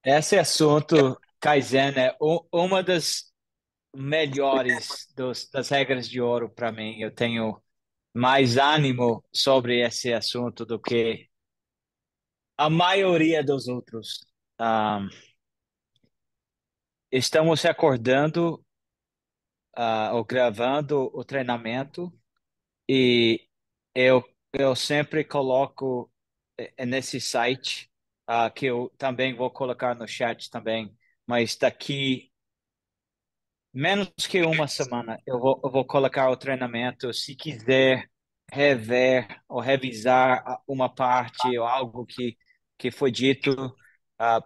Esse assunto, Kaizen, é uma das melhores das regras de ouro para mim. Eu tenho mais ânimo sobre esse assunto do que a maioria dos outros. Um, Estamos recordando, ou gravando o treinamento e eu sempre coloco nesse site, que eu também vou colocar no chat também, mas daqui menos que uma semana, eu vou colocar o treinamento. Se quiser rever ou revisar uma parte ou algo que foi dito,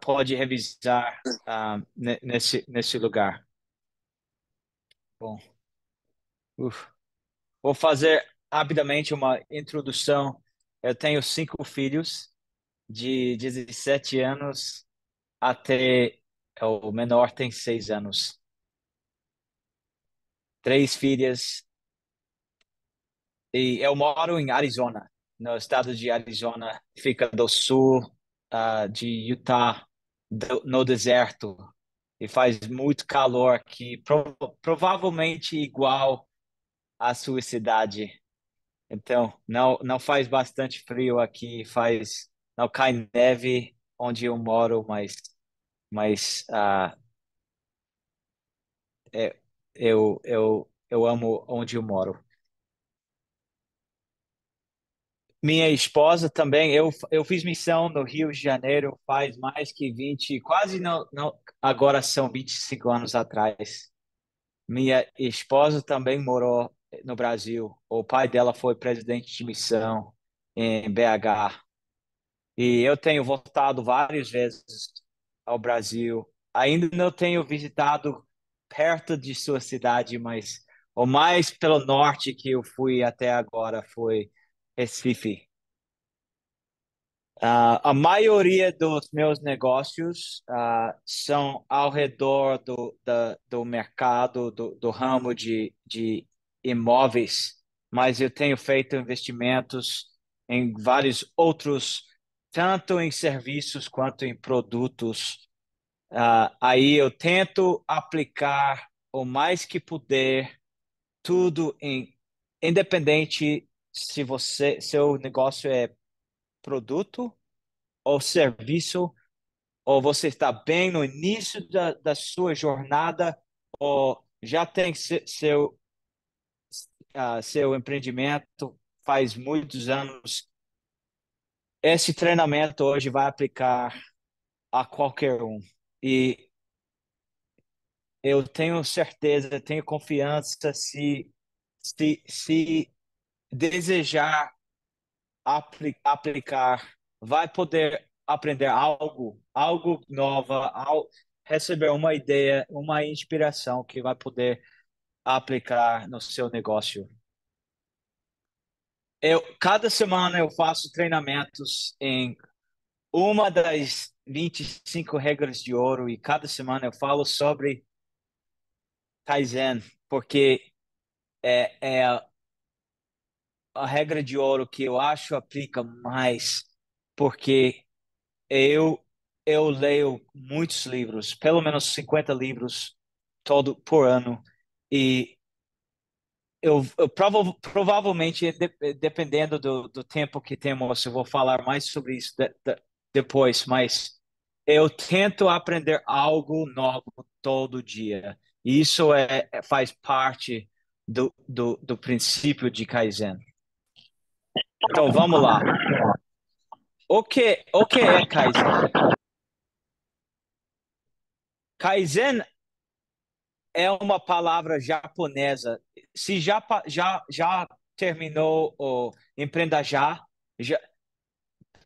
pode revisar nesse lugar. Bom, uf. Vou fazer rapidamente uma introdução. Eu tenho cinco filhos, de 17 anos até o menor tem 6 anos. Três filhas. E eu moro em Arizona, no estado de Arizona, fica do sul, de Utah, no deserto, e faz muito calor aqui, provavelmente igual à sua cidade. Então, não faz bastante frio aqui, não cai neve onde eu moro, mas é- eu amo onde eu moro. Minha esposa também, eu fiz missão no Rio de Janeiro faz mais que 20, quase não, agora são 25 anos atrás. Minha esposa também morou no Brasil. O pai dela foi presidente de missão em BH. E eu tenho voltado várias vezes ao Brasil. Ainda não tenho visitado perto de sua cidade, mas o mais pelo norte que eu fui até agora foi Recife. A maioria dos meus negócios são ao redor do mercado, do ramo de imóveis, mas eu tenho feito investimentos em vários outros, tanto em serviços quanto em produtos. Aí eu tento aplicar o mais que puder tudo independente se seu negócio é produto ou serviço, ou você está bem no início da sua jornada, ou já tem seu empreendimento faz muitos anos. Esse treinamento hoje vai aplicar a qualquer um. E eu tenho certeza, tenho confiança, se desejar aplicar, vai poder aprender algo nova, receber uma ideia, uma inspiração que vai poder aplicar no seu negócio. Cada semana eu faço treinamentos em uma das 25 regras de ouro e cada semana eu falo sobre Kaizen, porque é a regra de ouro que eu acho aplica mais, porque Eu, eu leio muitos livros, pelo menos 50 livros todo por ano, e provavelmente, dependendo do tempo que temos, eu vou falar mais sobre isso depois, mas eu tento aprender algo novo todo dia. E isso faz parte do princípio de Kaizen. Então, vamos lá. O que é Kaizen? Kaizen é uma palavra japonesa. Se já terminou o Empreenda já,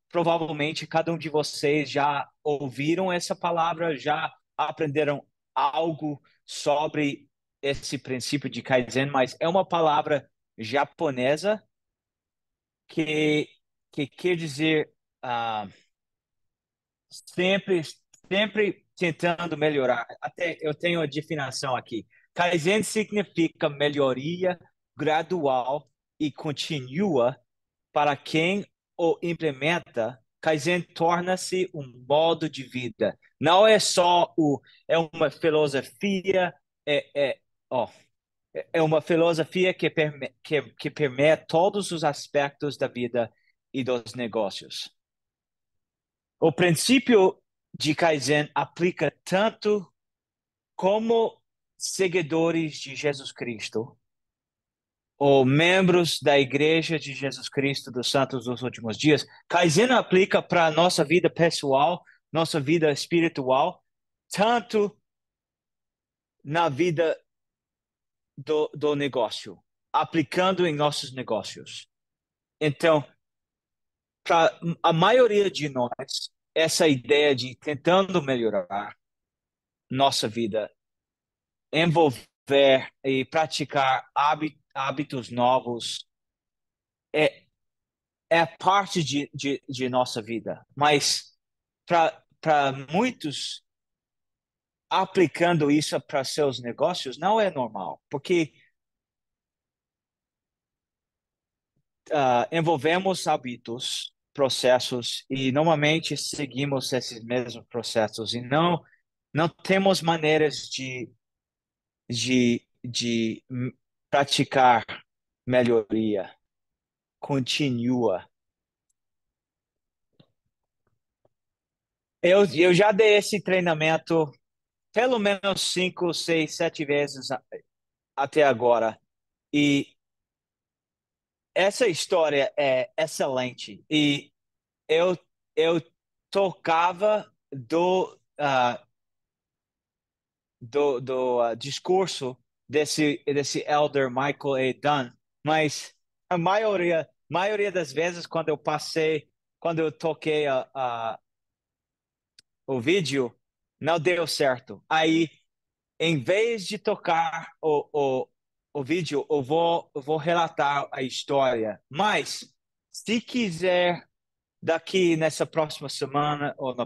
provavelmente cada um de vocês já ouviram essa palavra, já aprenderam algo sobre esse princípio de Kaizen, mas é uma palavra japonesa que, que quer dizer sempre, sempre tentando melhorar. Até eu tenho a definição aqui. Kaizen significa melhoria gradual e contínua para quem o implementa, Kaizen torna-se um modo de vida. Não é só é uma filosofia, ó, é uma filosofia que permeia todos os aspectos da vida e dos negócios. O princípio de Kaizen aplica tanto como seguidores de Jesus Cristo ou membros da Igreja de Jesus Cristo dos Santos dos Últimos Dias. Kaizen aplica para a nossa vida pessoal, nossa vida espiritual, tanto na vida do negócio, aplicando em nossos negócios. Então, para a maioria de nós, essa ideia de tentando melhorar nossa vida, envolver e praticar hábitos novos, é, é parte de nossa vida. Mas para muitos, aplicando isso para seus negócios não é normal, porque envolvemos hábitos, processos e normalmente seguimos esses mesmos processos e não temos maneiras de praticar melhoria contínua. Eu já dei esse treinamento pelo menos 5, 6, 7 vezes até agora. E essa história é excelente. E eu, eu tocava do discurso desse elder Michael A. Dunn, mas a maioria das vezes quando eu toquei o vídeo, não deu certo. Aí, em vez de tocar o vídeo, eu vou relatar a história. Mas, se quiser, daqui nessa próxima semana ou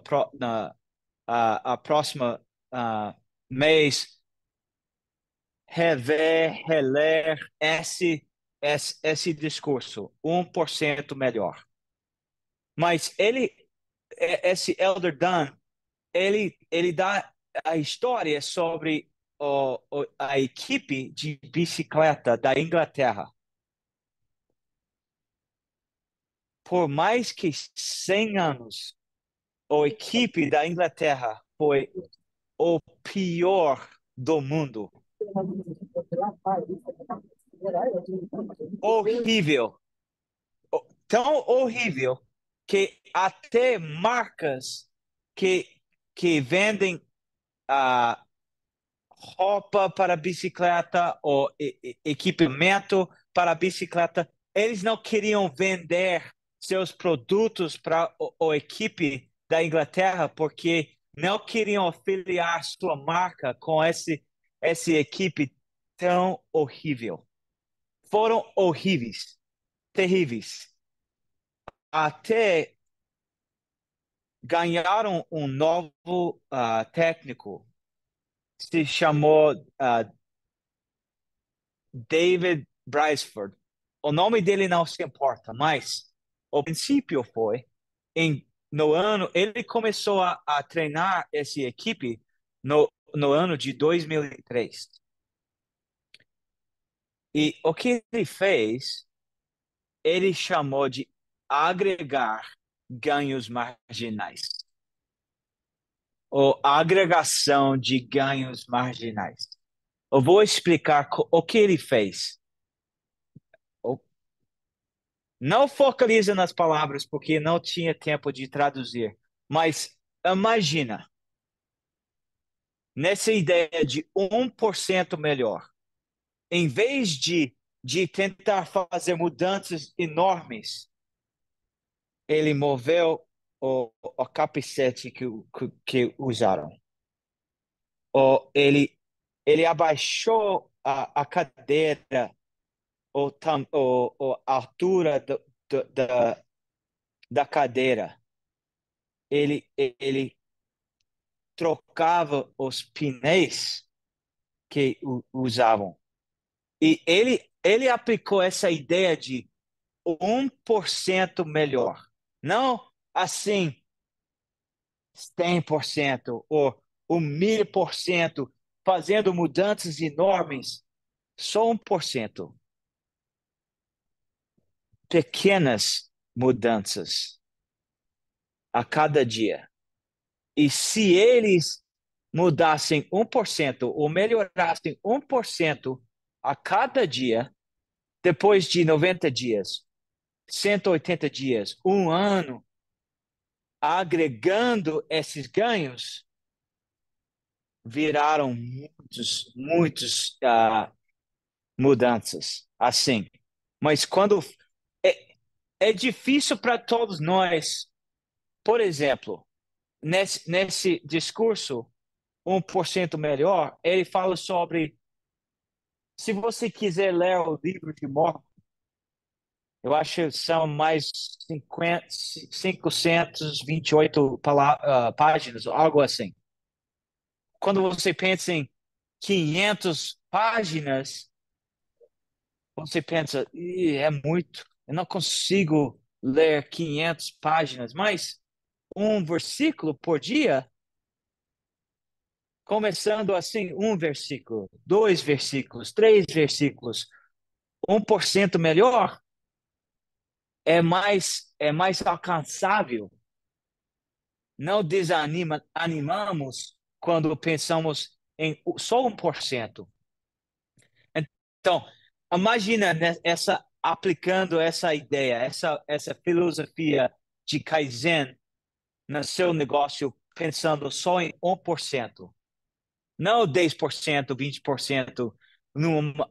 a próxima mês, rever, reler esse discurso 1% melhor. Mas esse Elder Dunn, ele dá a história sobre a equipe de bicicleta da Inglaterra. Por mais que 100 anos, a equipe da Inglaterra foi o pior do mundo. Horrível. Tão horrível que até marcas que, que vendem a roupa para bicicleta ou equipamento para bicicleta, eles não queriam vender seus produtos para a equipe da Inglaterra porque não queriam afiliar sua marca com essa equipe tão horrível. Foram horríveis, terríveis. Até ganharam um novo técnico, se chamou David Briceford. O nome dele não se importa, mas o princípio foi no ano ele começou a treinar essa equipe no ano de 2003. E o que ele fez, ele chamou de agregar ganhos marginais, ou agregação de ganhos marginais. Eu vou explicar o que ele fez. Não focaliza nas palavras, porque não tinha tempo de traduzir. Mas imagina, nessa ideia de 1% melhor, em vez de tentar fazer mudanças enormes, ele moveu o capacete que usaram. Ele abaixou a cadeira, a altura da cadeira. Ele trocava os pneus que usavam. E ele aplicou essa ideia de 1% melhor. Não assim, 100% ou o 1000%, fazendo mudanças enormes, só 1%. Pequenas mudanças a cada dia. E se eles mudassem 1% ou melhorassem 1% a cada dia, depois de 90 dias, 180 dias, um ano, agregando esses ganhos, viraram muitos mudanças assim. Mas quando é, é difícil para todos nós, por exemplo, nesse discurso 1% melhor, ele fala sobre se você quiser ler o livro de Mormon, eu acho que são mais 50, 528 páginas, algo assim. Quando você pensa em 500 páginas, você pensa, é muito, eu não consigo ler 500 páginas, mas um versículo por dia, começando assim, um versículo, dois versículos, três versículos, 1% melhor, é mais alcançável. Não animamos quando pensamos em só 1%. Então, imagina aplicando essa ideia, essa filosofia de Kaizen no seu negócio, pensando só em 1%, não 10%, 20%,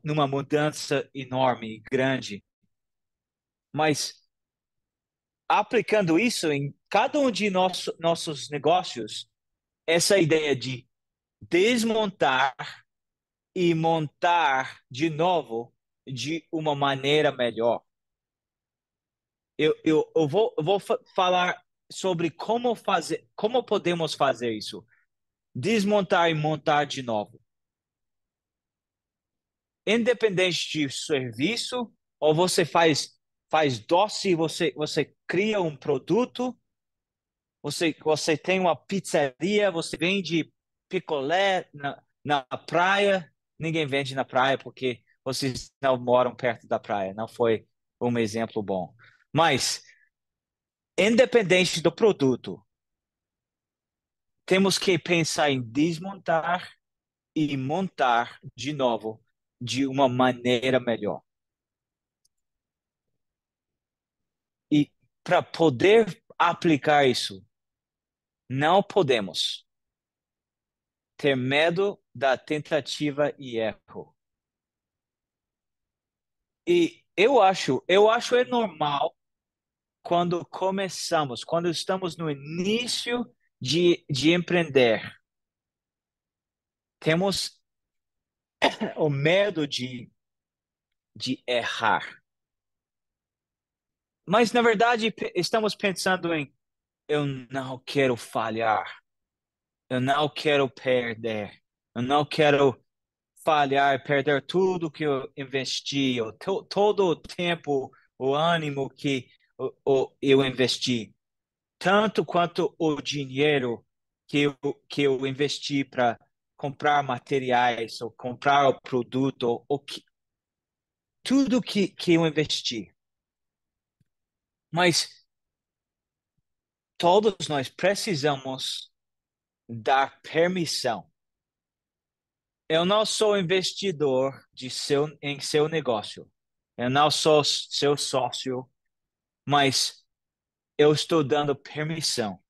numa mudança enorme, grande, mas aplicando isso em cada um de nossos negócios, essa ideia de desmontar e montar de novo de uma maneira melhor. Eu vou falar sobre como fazer, como podemos fazer isso. Desmontar e montar de novo. Independente de serviço, ou você faz doce, você cria um produto, você tem uma pizzaria, você vende picolé na praia. Ninguém vende na praia porque vocês não moram perto da praia. Não foi um exemplo bom. Mas, independente do produto, temos que pensar em desmontar e montar de novo de uma maneira melhor. E para poder aplicar isso, não podemos ter medo da tentativa e erro. E eu acho é normal quando começamos, quando estamos no início de empreender, temos o medo de errar. Mas, na verdade, estamos pensando em eu não quero falhar, eu não quero perder, eu não quero falhar, perder tudo que eu investi, todo o tempo, o ânimo que eu investi, tanto quanto o dinheiro que eu investi para comprar materiais ou comprar o produto, tudo que eu investi. Mas todos nós precisamos dar permissão. Eu não sou investidor em seu negócio. Eu não sou seu sócio, mas eu estou dando permissão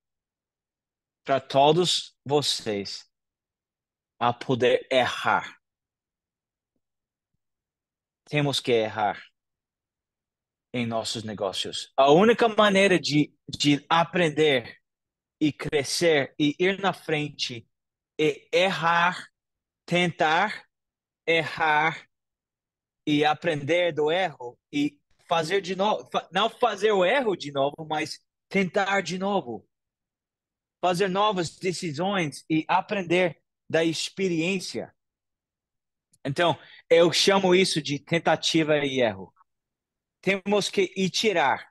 para todos vocês a poder errar. Temos que errar em nossos negócios. A única maneira de aprender e crescer e ir na frente é errar, tentar errar e aprender do erro e fazer de novo, não fazer o erro de novo, mas tentar de novo, fazer novas decisões e aprender da experiência. Então, eu chamo isso de tentativa e erro. Temos que itirar,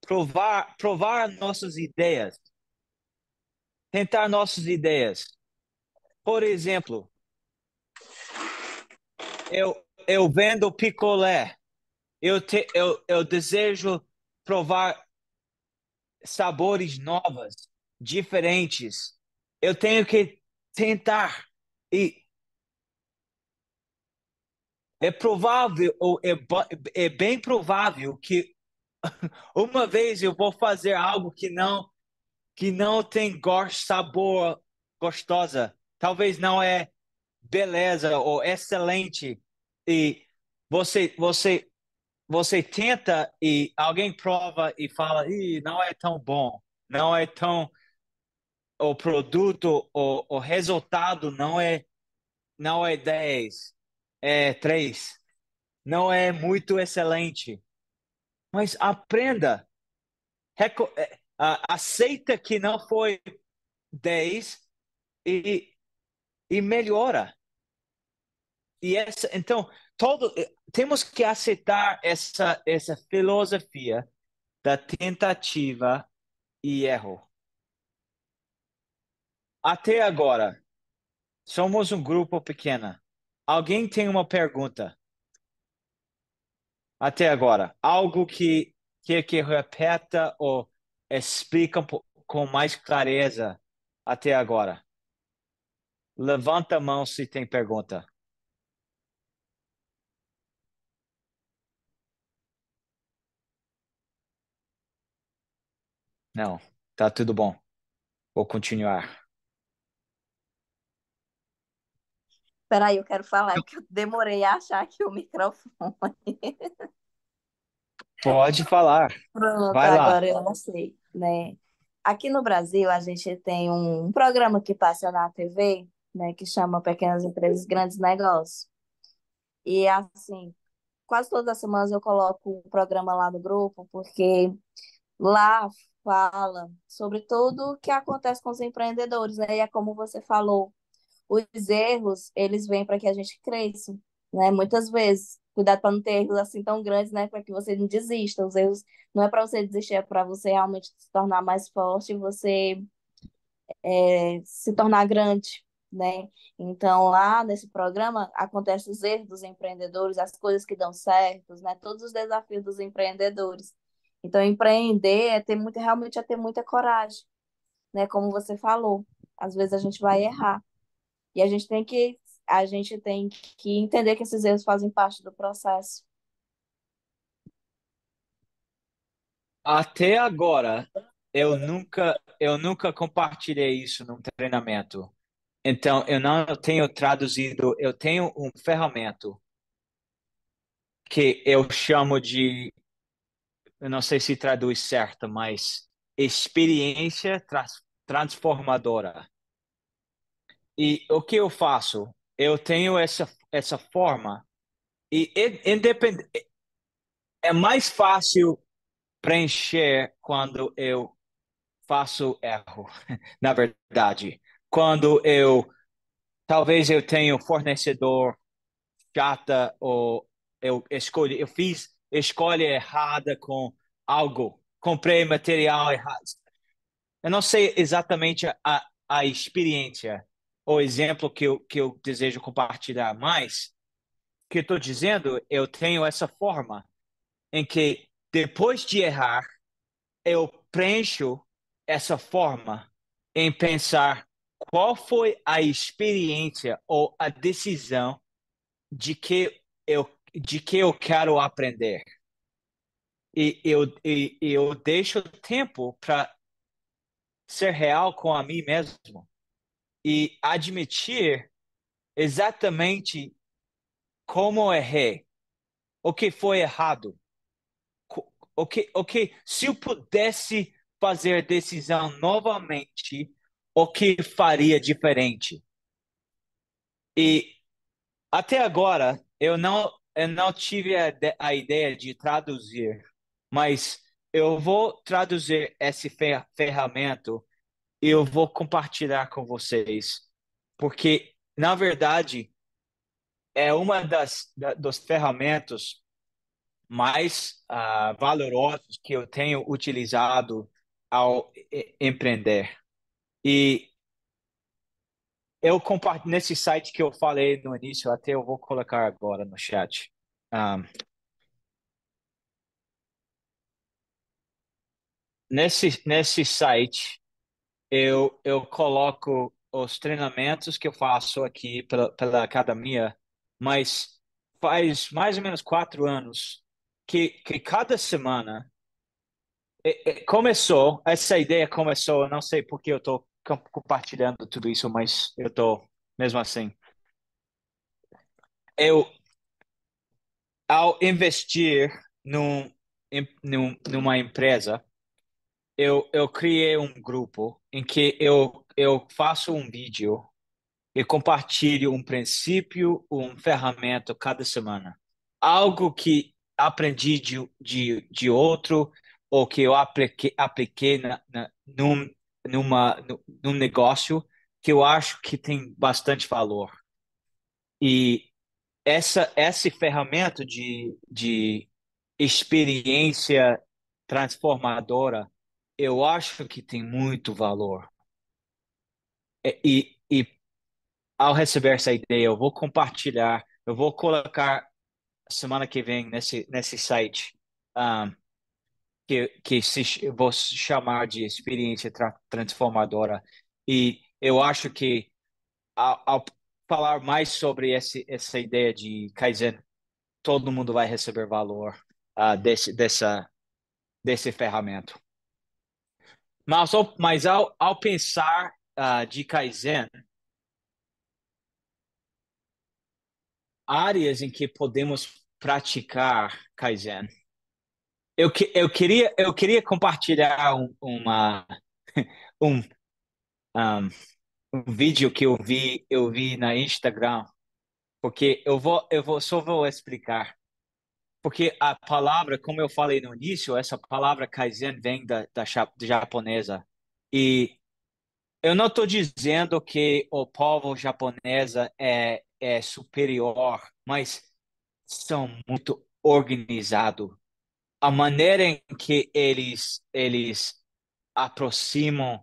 provar nossas ideias, tentar nossas ideias. Por exemplo, eu vendo picolé. Eu desejo provar sabores novos, diferentes. Eu tenho que tentar. E é provável, ou é bem provável que uma vez eu vou fazer algo que não tem gosto, sabor gostosa. Talvez não é beleza ou excelente. E você tenta e alguém prova e fala, Ih, não é tão bom, não é tão o produto, o resultado não é 10, é 3, não é muito excelente. Mas aprenda, aceita que não foi 10 e, e melhora. Então, temos que aceitar essa filosofia da tentativa e erro. Até agora, somos um grupo pequeno. Alguém tem uma pergunta? Até agora, algo que repeta ou explica com mais clareza até agora. Levanta a mão se tem pergunta. Não, tá tudo bom. Vou continuar. Peraí, eu quero falar, é que eu demorei a achar aqui o microfone. Pode falar. Pronto, Vai lá. agora eu não sei, né? Aqui no Brasil, a gente tem um programa que passa na TV, né, que chama Pequenas Empresas, Grandes Negócios. E, assim, quase todas as semanas eu coloco o programa lá no grupo, porque lá fala sobre tudo o que acontece com os empreendedores, né? E é como você falou, os erros, eles vêm para que a gente cresça, né? Muitas vezes. Cuidado para não ter erros assim tão grandes, né? Para que você não desista. Os erros não é para você desistir, é para você realmente se tornar mais forte e você se tornar grande, né? Então, lá nesse programa, acontecem os erros dos empreendedores, as coisas que dão certo, né? Todos os desafios dos empreendedores. Então, empreender é ter muito, realmente é ter muita coragem, né? Como você falou, às vezes a gente vai errar. E a gente tem que entender que esses erros fazem parte do processo. Até agora, eu nunca compartilhei isso num treinamento. Então, eu não tenho traduzido, eu tenho um ferramenta que eu chamo de, eu não sei se traduz certo, mas experiência transformadora. E o que eu faço? Eu tenho essa forma e é mais fácil preencher quando eu faço erro, na verdade. Quando talvez eu tenha um fornecedor chata ou eu fiz escolha errada com algo, comprei material errado. Eu não sei exatamente a experiência, o exemplo que eu desejo compartilhar mais. O que eu estou dizendo, eu tenho essa forma em que depois de errar, eu preencho essa forma em pensar qual foi a experiência ou a decisão de que eu quero aprender. E eu deixo tempo para ser real com a mim mesmo e admitir exatamente como errei, o que foi errado, o que se eu pudesse fazer decisão novamente, o que faria diferente? E até agora eu não tive a ideia de traduzir, mas eu vou traduzir esse ferramenta e eu vou compartilhar com vocês, porque na verdade é uma dos ferramentas mais valorosos que eu tenho utilizado ao empreender. E eu compartilho nesse site que eu falei no início, até eu vou colocar agora no chat. Ah, nesse site, eu coloco os treinamentos que eu faço aqui pela academia, mas faz mais ou menos 4 anos que cada semana começou, essa ideia começou, eu não sei por que eu estou compartilhando tudo isso, mas eu estou mesmo assim. Eu, ao investir numa empresa, eu criei um grupo em que eu faço um vídeo e compartilho um princípio, uma ferramenta cada semana. Algo que aprendi de outro ou que eu apliquei num negócio que eu acho que tem bastante valor. E essa ferramenta de experiência transformadora, eu acho que tem muito valor. E ao receber essa ideia, eu vou compartilhar, eu vou colocar semana que vem nesse site, um, eu vou chamar de experiência transformadora. E eu acho que ao falar mais sobre essa ideia de Kaizen, todo mundo vai receber valor desse ferramenta. Mas ao pensar de Kaizen, áreas em que podemos praticar Kaizen. Eu queria compartilhar um, um, um vídeo que eu vi na Instagram, porque só vou explicar. Porque a palavra, como eu falei no início, essa palavra Kaizen vem da japonesa. E eu não estou dizendo que o povo japonesa é superior, mas são muito organizados. A maneira em que eles aproximam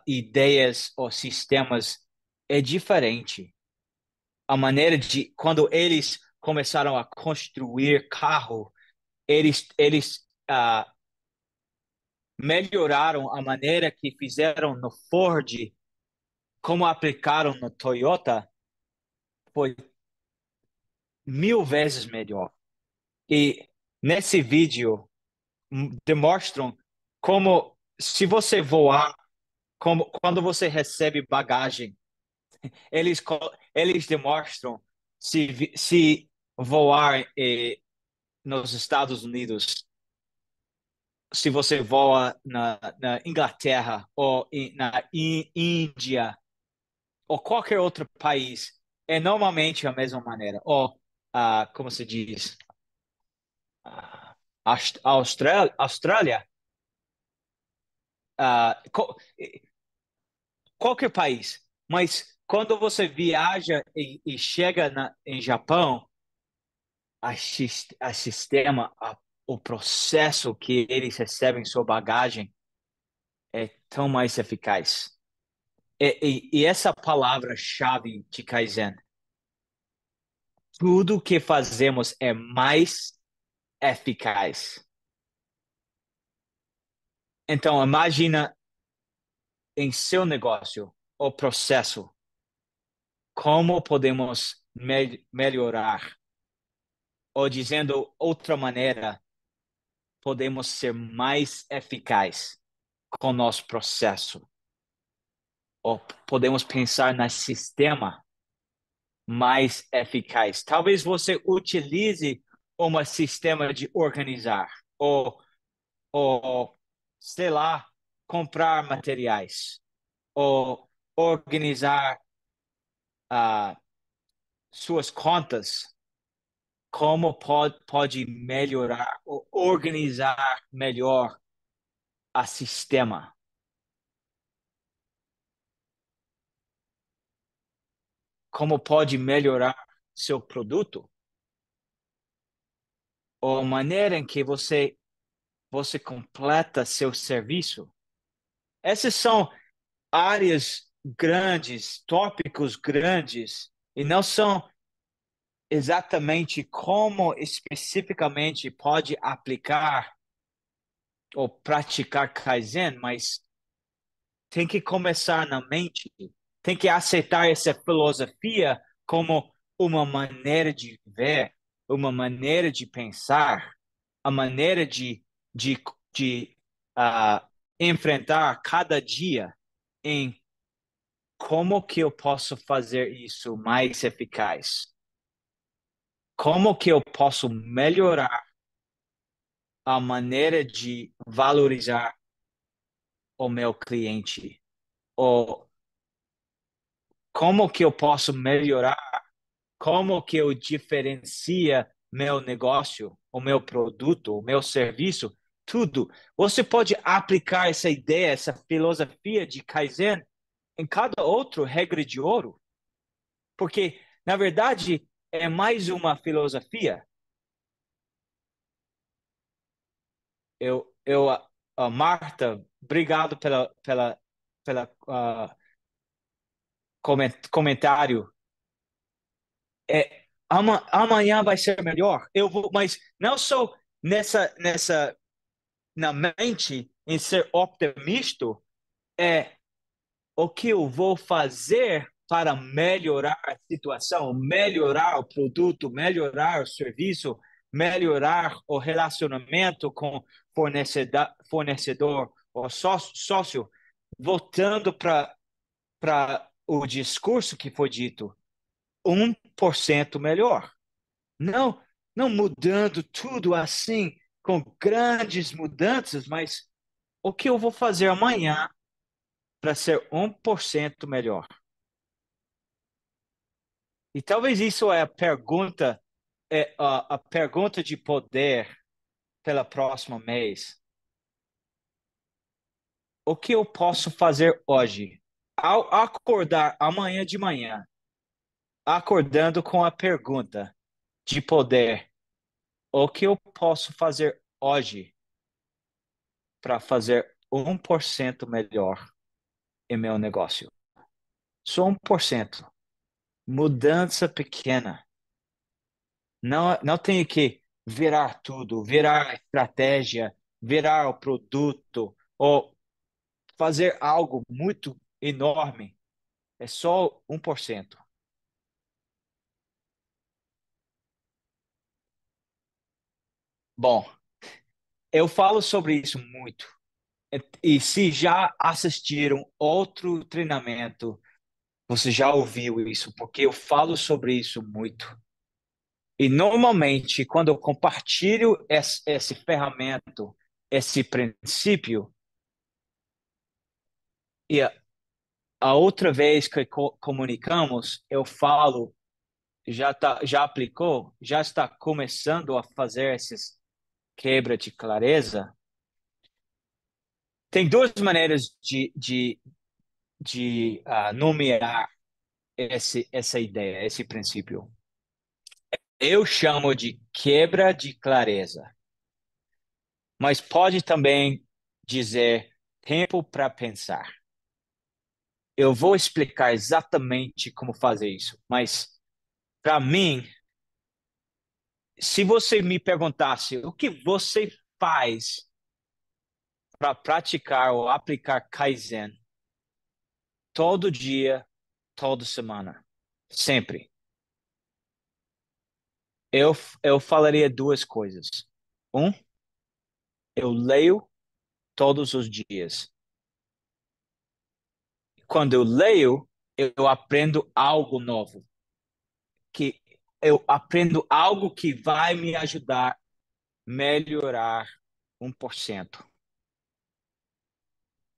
ideias ou sistemas é diferente. A maneira de quando eles começaram a construir carro, eles melhoraram a maneira que fizeram no Ford, como aplicaram no Toyota, foi 1000 vezes melhor. E nesse vídeo demonstram como se você voar, como quando você recebe bagagem, eles demonstram se voar nos Estados Unidos, se você voa na Inglaterra ou na Índia ou qualquer outro país, é normalmente a mesma maneira. Ou, como se diz, Austrália, qualquer país. Mas quando você viaja e chega em Japão, a sistema, o processo que eles recebem sua bagagem é tão mais eficaz. E essa palavra-chave de Kaizen, tudo que fazemos é mais eficaz. Então, imagina em seu negócio o processo, como podemos melhorar, ou dizendo outra maneira, podemos ser mais eficaz com o nosso processo, ou podemos pensar no sistema mais eficaz. Talvez você utilize um sistema de organizar, ou sei lá, comprar materiais, ou organizar suas contas, como pode melhorar ou organizar melhor a sistema, como pode melhorar seu produto. ou a maneira em que você completa seu serviço. Essas são áreas grandes, tópicos grandes, e não são exatamente como especificamente pode aplicar ou praticar Kaizen, mas tem que começar na mente, tem que aceitar essa filosofia como uma maneira de ver, uma maneira de pensar, a maneira de, de enfrentar cada dia em como que eu posso fazer isso mais eficaz? Como que eu posso melhorar a maneira de valorizar o meu cliente? Ou como que eu posso melhorar? Como que eu diferencia meu negócio, o meu produto, o meu serviço? Tudo. Você pode aplicar essa ideia, essa filosofia de Kaizen em cada outro regra de ouro, porque, na verdade, é mais uma filosofia. Marta, obrigado pela comentário. Amanhã vai ser melhor. Eu vou, mas não sou na mente em ser optimista, é o que eu vou fazer para melhorar a situação, melhorar o produto, melhorar o serviço, melhorar o relacionamento com fornecedor ou sócio, voltando para o discurso que foi dito, 1% melhor. Não, não mudando tudo assim, com grandes mudanças, mas o que eu vou fazer amanhã para ser 1% melhor? E talvez isso é a pergunta de poder pela próxima mês. O que eu posso fazer hoje? Ao acordar amanhã de manhã, acordando com a pergunta de poder, o que eu posso fazer hoje para fazer 1% melhor em meu negócio? Só 1%. Mudança pequena. Não tenho que virar tudo, virar a estratégia, virar o produto ou fazer algo muito enorme. É só 1%. Bom, eu falo sobre isso muito. E se já assistiram outro treinamento, você já ouviu isso, porque eu falo sobre isso muito. E normalmente, quando eu compartilho esse ferramenta, esse princípio, e a outra vez que comunicamos, eu falo, já aplicou, já está começando a fazer esses quebra de clareza. Tem duas maneiras de nomear essa ideia, esse princípio. Eu chamo de quebra de clareza, mas pode também dizer tempo para pensar. Eu vou explicar exatamente como fazer isso, mas para mim, se você me perguntasse o que você faz para praticar ou aplicar Kaizen todo dia, toda semana, sempre, eu, eu falaria duas coisas. Um, eu leio todos os dias. Quando eu leio, eu aprendo algo novo, que eu aprendo algo que vai me ajudar a melhorar 1%.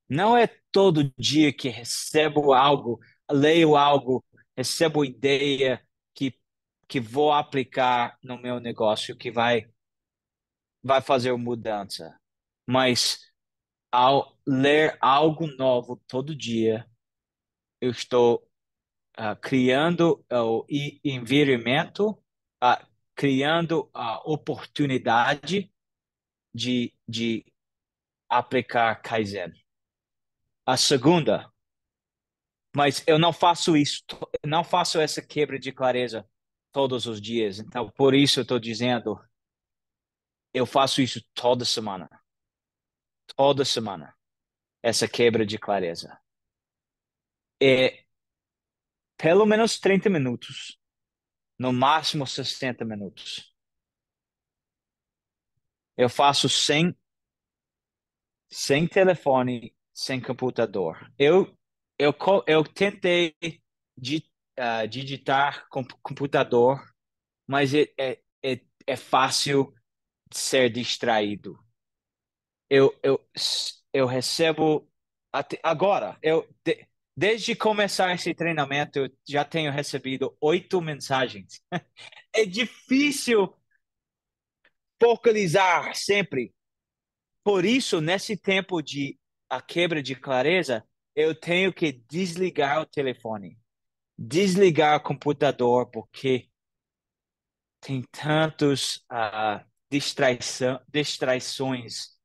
Não é todo dia que recebo algo, leio algo, recebo ideia que, que vou aplicar no meu negócio, que vai fazer mudança. Mas ao ler algo novo todo dia, eu estou criando o environmento, criando a oportunidade de aplicar Kaizen. A segunda, mas eu não faço isso, não faço essa quebra de clareza todos os dias. Então, por isso eu estou dizendo, eu faço isso toda semana, essa quebra de clareza. É pelo menos 30 minutos, no máximo 60 minutos. Eu faço sem telefone, sem computador. Eu tentei digitar com computador, mas é fácil de ser distraído. Eu, eu, eu recebo agora, desde começar esse treinamento, eu já tenho recebido 8 mensagens. É difícil focalizar sempre. Por isso, nesse tempo de a quebra de clareza, eu tenho que desligar o telefone, desligar o computador, porque tem tantos distraições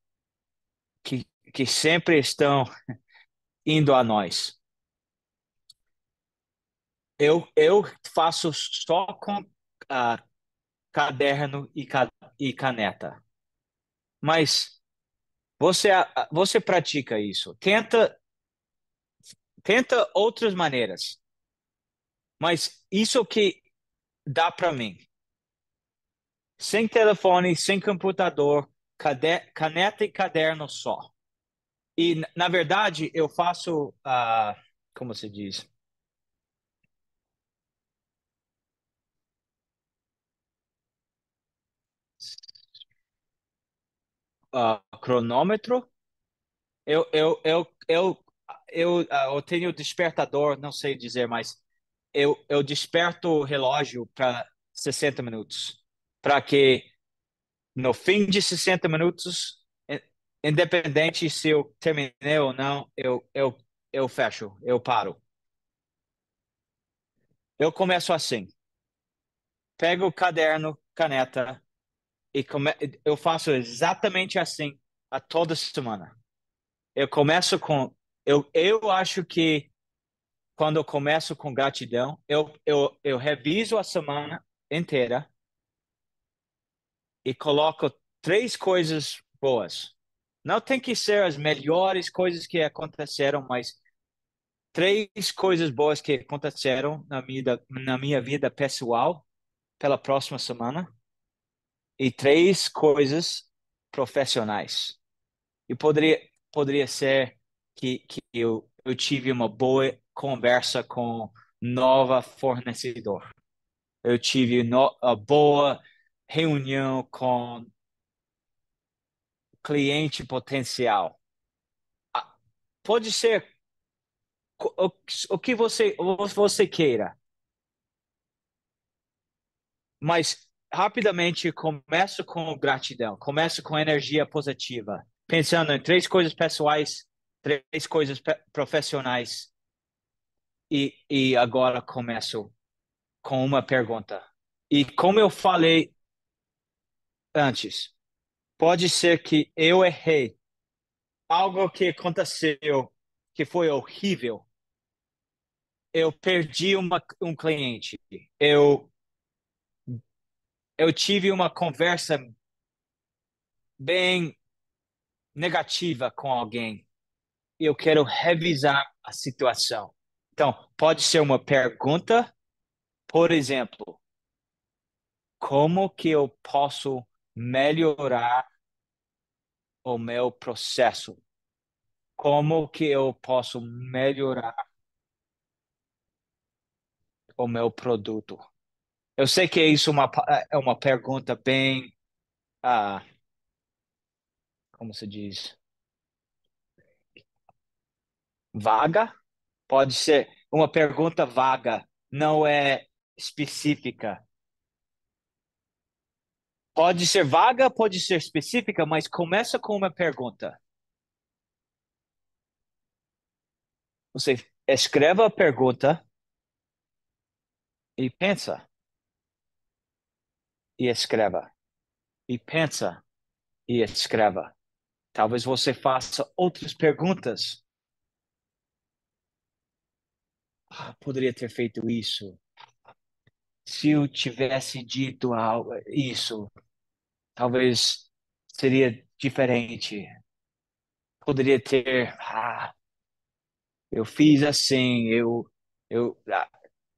que sempre estão indo a nós. Eu faço só com ah, caderno e caneta. Mas você pratica isso. Tenta outras maneiras. Mas isso que dá para mim. Sem telefone, sem computador, caneta e caderno só. E, na verdade, eu faço, como se diz, cronômetro. Eu, eu, eu, eu, eu tenho despertador, não sei dizer, mas eu desperto o relógio para 60 minutos. Para que no fim de 60 minutos, independente se eu terminei ou não, eu fecho, eu paro. Eu começo assim, pego o caderno, caneta, e eu faço exatamente assim a toda semana. Eu começo com. Eu acho que quando eu começo com gratidão, eu reviso a semana inteira e coloco 3 coisas boas. Não tem que ser as melhores coisas que aconteceram, mas 3 coisas boas que aconteceram na minha vida pessoal pela próxima semana e 3 coisas profissionais. E poderia ser que eu tive uma boa conversa com nova fornecedor. Eu tive uma boa reunião com cliente potencial. Ah, pode ser o, o que você queira, mas rapidamente começo com gratidão, começo com energia positiva, pensando em 3 coisas pessoais, 3 coisas profissionais e agora começo com uma pergunta. E como eu falei antes, pode ser que eu errei, algo que aconteceu que foi horrível. Eu perdi um cliente. Eu, eu tive uma conversa bem negativa com alguém e eu quero revisar a situação. Então, pode ser uma pergunta, por exemplo, como que eu posso melhorar o meu processo? Como que eu posso melhorar o meu produto? Eu sei que isso é uma pergunta bem, ah, como se diz, vaga. Pode ser uma pergunta vaga, não é específica. Pode ser vaga, pode ser específica, mas começa com uma pergunta. Você escreve a pergunta e pensa. e escreva. E pensa e escreva. Talvez você faça outras perguntas. Poderia ter feito isso. Se eu tivesse dito isso, talvez seria diferente. Poderia ter, eu fiz assim,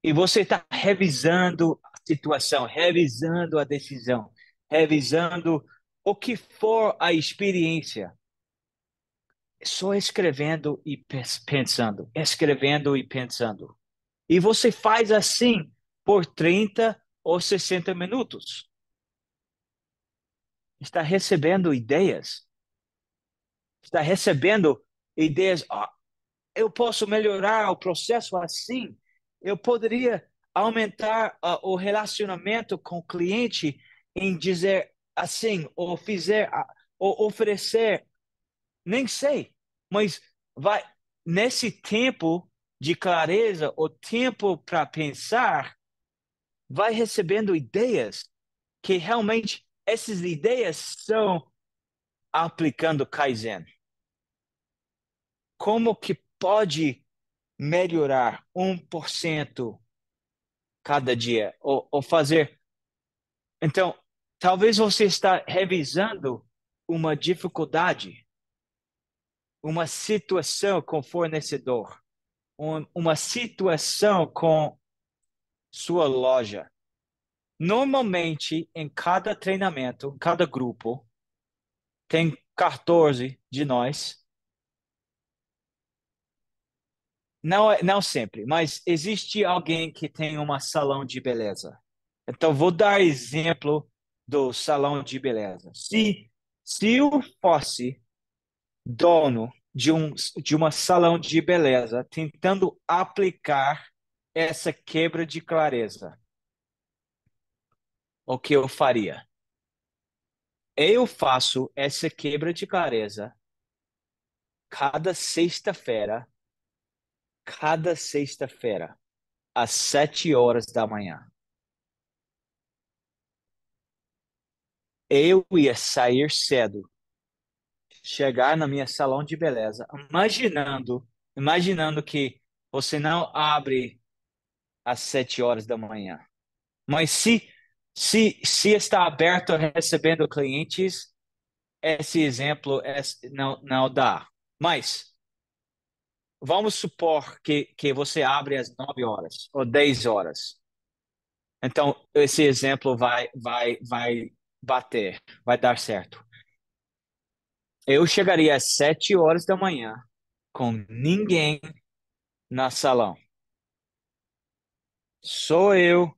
e você está revisando a situação, revisando a decisão, revisando o que for a experiência, só escrevendo e pensando, escrevendo e pensando. E você faz assim por 30 ou 60 minutos. Está recebendo ideias, está recebendo ideias. Eu posso melhorar o processo assim. Eu poderia aumentar o relacionamento com o cliente em dizer assim, ou fizer, ou oferecer, nem sei, mas vai nesse tempo de clareza, o tempo para pensar, vai recebendo ideias que realmente essas ideias são aplicando Kaizen. Como que pode melhorar 1% cada dia ou fazer. Então, talvez você está revisando uma dificuldade, uma situação com fornecedor, uma situação com sua loja. Normalmente, em cada treinamento, cada grupo, tem 14 de nós. Não, não sempre, mas existe alguém que tem um salão de beleza. Então, vou dar exemplo do salão de beleza. Se eu fosse dono de uma salão de beleza tentando aplicar essa quebra de clareza, o que eu faria? Eu faço essa quebra de clareza cada sexta-feira, cada sexta-feira, às 7 horas da manhã. Eu ia sair cedo, chegar na minha salão de beleza, imaginando que você não abre às 7 horas da manhã. Mas se está aberto recebendo clientes, esse exemplo não dá. Mas vamos supor que você abre às 9 horas ou 10 horas. Então, esse exemplo vai bater, vai dar certo. Eu chegaria às 7 horas da manhã com ninguém na salão. Sou eu,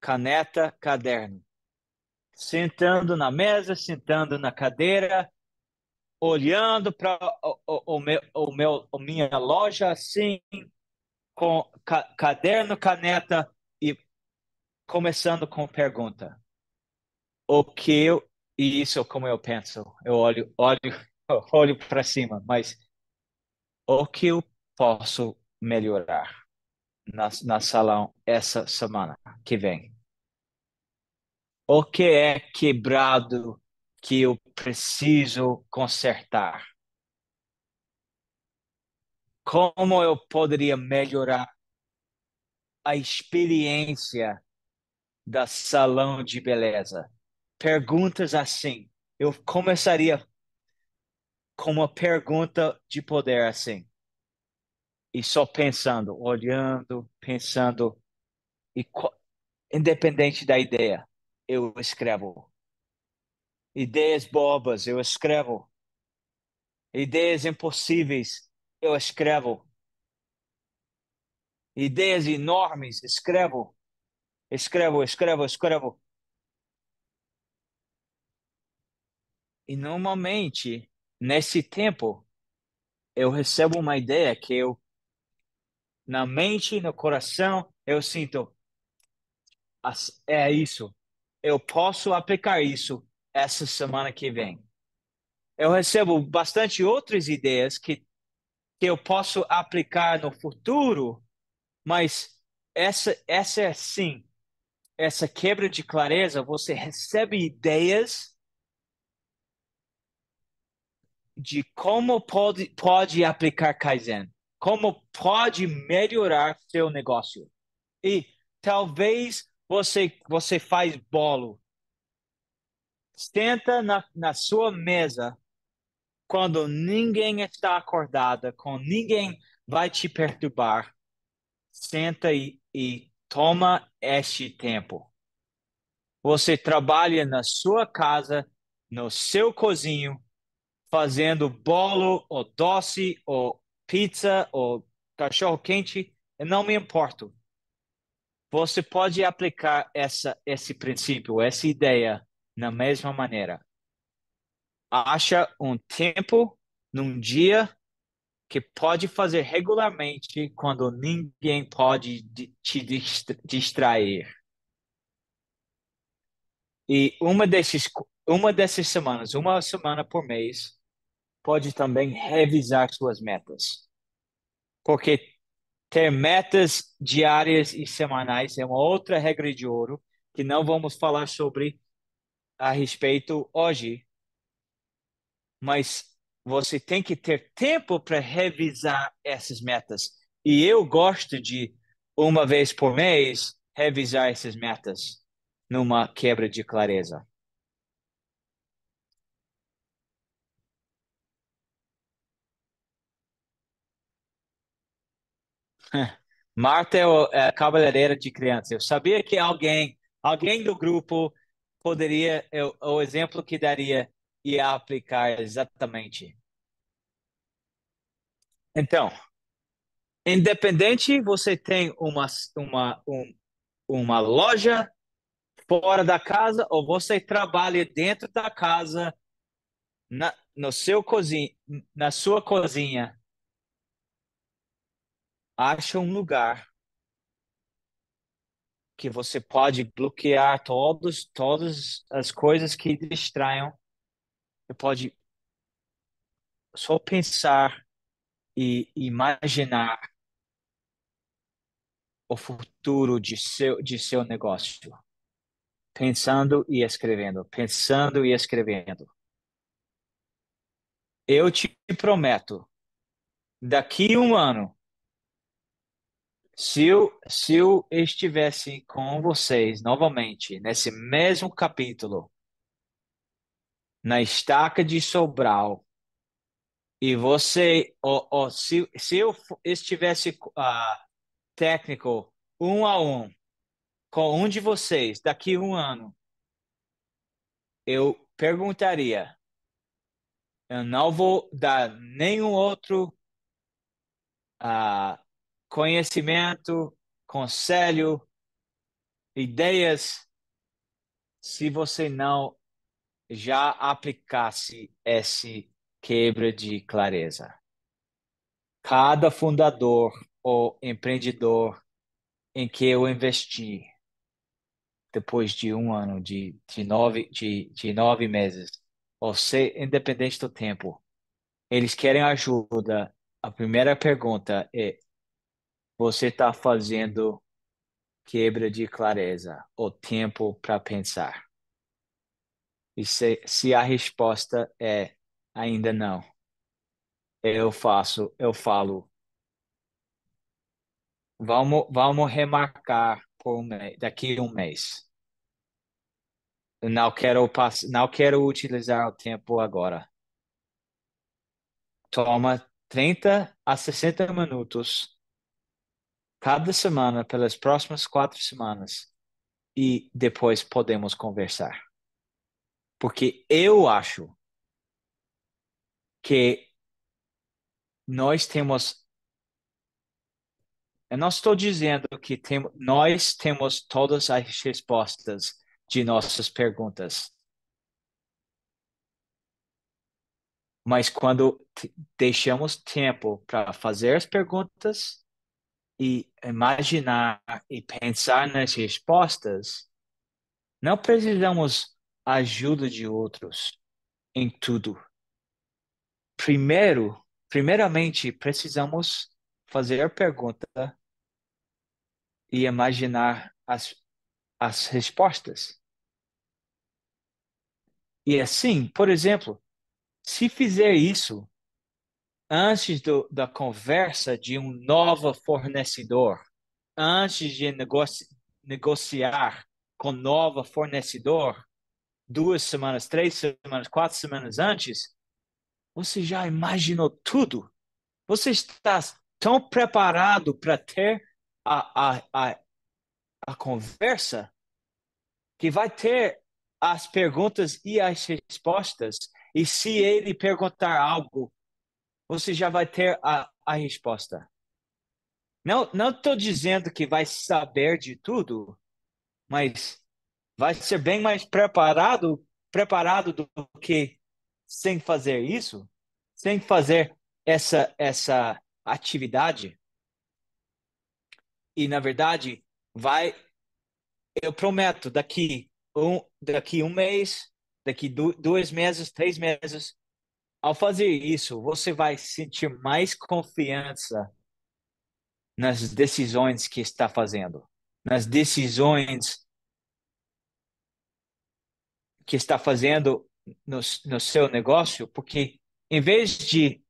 caneta, caderno. Sentando na mesa, sentando na cadeira, olhando para a minha loja assim, com caderno, caneta e começando com pergunta. O que eu, e isso é como eu penso, eu olho para cima, mas o que eu posso melhorar na salão essa semana que vem? O que é quebrado que eu preciso consertar? Como eu poderia melhorar a experiência da salão de beleza? Perguntas assim. Eu começaria com uma pergunta de poder assim. E só pensando, olhando, pensando. E independente da ideia, eu escrevo. Ideias bobas, eu escrevo. Ideias impossíveis, eu escrevo. Ideias enormes, escrevo. Escrevo, escrevo, escrevo. E normalmente, nesse tempo, eu recebo uma ideia que eu, na mente, no coração, eu sinto, é isso. Eu posso aplicar isso essa semana que vem. Eu recebo bastante outras ideias que eu posso aplicar no futuro, mas essa é sim. essa quebra de clareza, você recebe ideias de como pode aplicar Kaizen, como pode melhorar seu negócio. E talvez você faz bolo, senta na sua mesa quando ninguém está acordada, quando ninguém vai te perturbar, senta e toma este tempo. Você trabalha na sua casa, no seu cozinho, fazendo bolo, ou doce, ou pizza, ou cachorro-quente, eu não me importo. Você pode aplicar esse princípio, essa ideia, na mesma maneira. Acha um tempo num dia que pode fazer regularmente quando ninguém pode te distrair. E uma dessas semanas, uma semana por mês, pode também revisar suas metas. Porque ter metas diárias e semanais é uma outra regra de ouro que não vamos falar sobre a respeito hoje, mas você tem que ter tempo para revisar essas metas. E eu gosto de, uma vez por mês, revisar essas metas numa quebra de clareza. Marta é a cabeleireira de crianças. Eu sabia que alguém do grupo poderia, o exemplo que daria ia aplicar exatamente. Então, independente você tem uma loja fora da casa ou você trabalha dentro da casa, no seu cozinha, na sua cozinha, acha um lugar que você pode bloquear todas as coisas que distraiam. Você pode só pensar e imaginar o futuro de seu negócio. Pensando e escrevendo, pensando e escrevendo. Eu te prometo, daqui a um ano, se eu estivesse com vocês novamente nesse mesmo capítulo, na estaca de Sobral, e você, se eu estivesse técnico um a um com um de vocês daqui a um ano, eu perguntaria, eu não vou dar nenhum outro ah, conhecimento, conselho, ideias, se você não já aplicasse esse quebra de clareza. Cada fundador ou empreendedor em que eu investi depois de um ano, de 9 meses, ou ser independente do tempo, eles querem ajuda. A primeira pergunta é: você está fazendo quebra de clareza ou tempo para pensar? E se a resposta é ainda não, eu falo, vamos remarcar por daqui a um mês. Eu não quero utilizar o tempo agora. Toma 30 a 60 minutos cada semana pelas próximas 4 semanas e depois podemos conversar. Porque eu acho que nós temos. Eu não estou dizendo que nós temos todas as respostas de nossas perguntas, mas quando deixamos tempo para fazer as perguntas e imaginar e pensar nas respostas, não precisamos ajuda de outros em tudo. Primeiramente, precisamos fazer a pergunta e imaginar as respostas. E assim, por exemplo, se fizer isso antes da conversa de um novo fornecedor, antes de negociar com novo fornecedor, 2 semanas, 3 semanas, 4 semanas antes, você já imaginou tudo. Você está tão preparado para ter a conversa que vai ter as perguntas e as respostas. E se ele perguntar algo, você já vai ter a resposta. Não estou dizendo que vai saber de tudo, mas vai ser bem mais preparado do que sem fazer isso, sem fazer essa atividade. E na verdade, eu prometo, daqui um mês, daqui 2 meses, 3 meses, ao fazer isso, você vai sentir mais confiança nas decisões que está fazendo, nas decisões que está fazendo no seu negócio, porque em vez de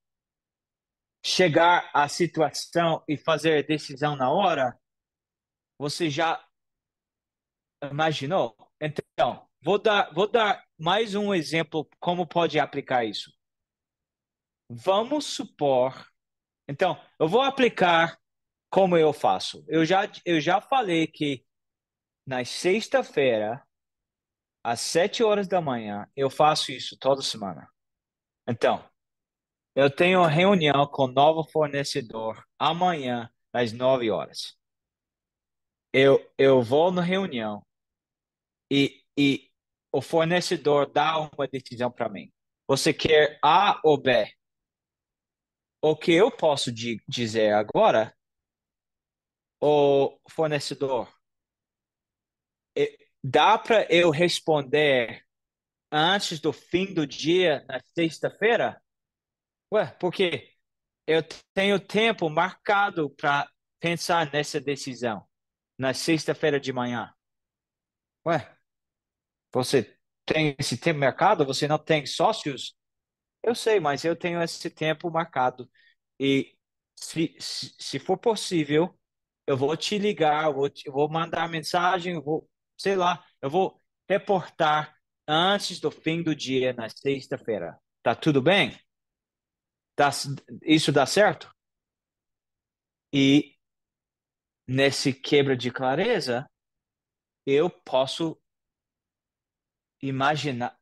chegar à situação e fazer a decisão na hora, você já imaginou? Então, vou dar mais um exemplo como pode aplicar isso. Vamos supor, então, eu vou aplicar como eu faço. Eu já falei que na sexta-feira, às 7 horas da manhã, eu faço isso toda semana. Então, eu tenho uma reunião com o novo fornecedor amanhã, às 9 horas. Eu vou na reunião e o fornecedor dá uma decisão para mim. Você quer A ou B? O que eu posso dizer agora, o fornecedor, dá para eu responder antes do fim do dia, na sexta-feira? Ué, porque eu tenho tempo marcado para pensar nessa decisão na sexta-feira de manhã. Ué, você tem esse tempo marcado? Você não tem sócios? Eu sei, mas eu tenho esse tempo marcado. E se for possível, eu vou te ligar, eu vou mandar mensagem, sei lá, eu vou reportar antes do fim do dia, na sexta-feira. Tá tudo bem? Tá, isso dá certo? E nesse quebra de clareza, eu posso imaginar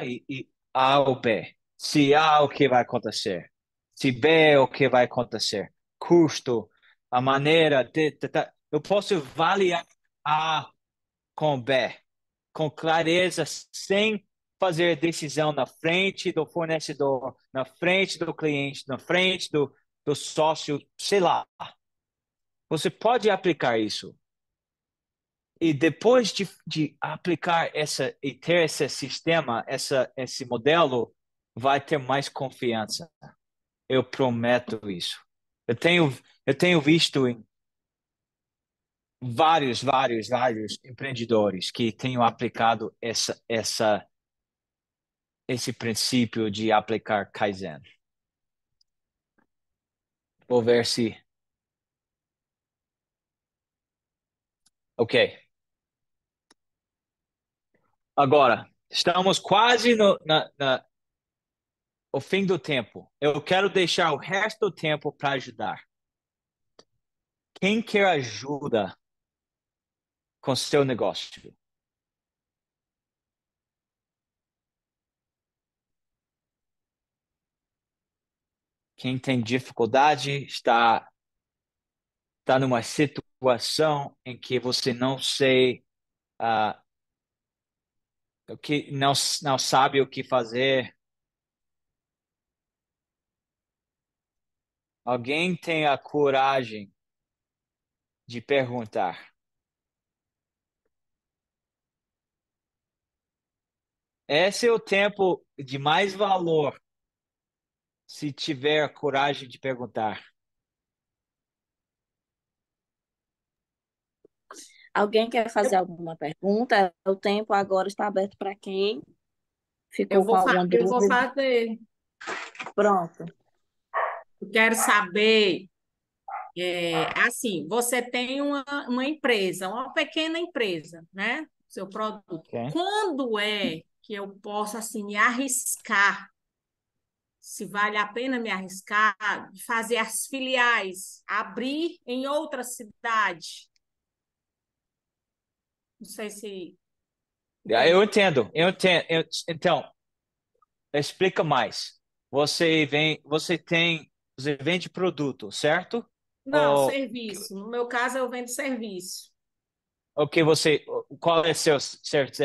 e A ou B. Se A, o que vai acontecer? Se B, o que vai acontecer? Custo, a maneira eu posso avaliar A com B, com clareza, sem fazer decisão na frente do fornecedor, na frente do cliente, na frente do sócio, sei lá. Você pode aplicar isso. E depois de aplicar e ter esse sistema, esse modelo, vai ter mais confiança. Eu prometo isso. Eu tenho visto em vários empreendedores que tenham aplicado esse princípio de aplicar Kaizen. Vou ver se. Ok. Agora, estamos quase o fim do tempo. Eu quero deixar o resto do tempo para ajudar. Quem quer ajuda com seu negócio? Quem tem dificuldade está numa situação em que você não sei o que não sabe o que fazer. Alguém tem a coragem de perguntar. Esse é o tempo de mais valor se tiver a coragem de perguntar. Alguém quer fazer alguma pergunta? O tempo agora está aberto para quem Eu ficou com vou, alguma eu vou dúvida. fazer. Pronto. Eu quero saber, assim, você tem uma empresa, uma pequena empresa, né? Seu produto. Ok. Quando é que eu posso, assim, me arriscar, se vale a pena me arriscar, de fazer as filiais, abrir em outra cidade? Não sei se Eu entendeu. entendo, eu entendo. Então, explica mais. Você vende produto, certo? Não, Ou serviço. No meu caso, eu vendo serviço. o que você, qual é seu serviço?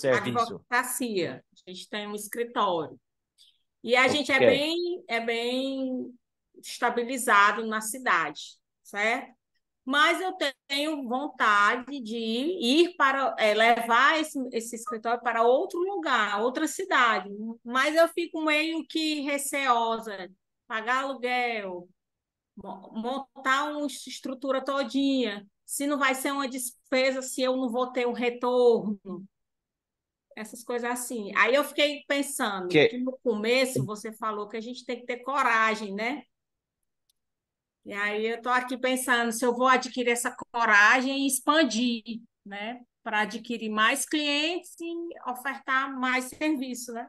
Advocacia. A gente tem um escritório. E a gente Ok. é bem estabilizado na cidade, certo? Mas eu tenho vontade de ir para, levar esse escritório para outro lugar, outra cidade. Mas eu fico meio que receosa, pagar aluguel, montar uma estrutura todinha. Se não vai ser uma despesa, se eu não vou ter um retorno, essas coisas assim. Aí eu fiquei pensando que Que no começo você falou que a gente tem que ter coragem, né? E aí eu estou aqui pensando se eu vou adquirir essa coragem e expandir, né? Para adquirir mais clientes e ofertar mais serviço, né?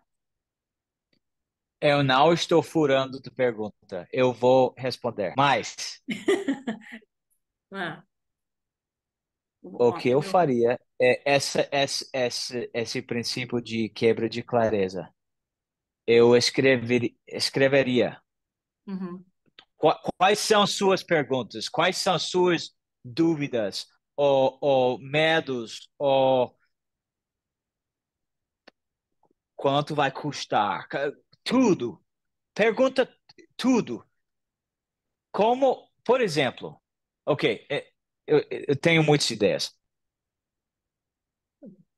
eu não estou furando tua pergunta. Eu vou responder. Mas Ah, o ó, que eu meu. faria é esse princípio de quebra de clareza. Escreveria. Uhum. Quais são suas perguntas? Quais são suas dúvidas ou medos ou quanto vai custar? Tudo. Pergunta tudo. Como, por exemplo, ok, eu tenho muitas ideias.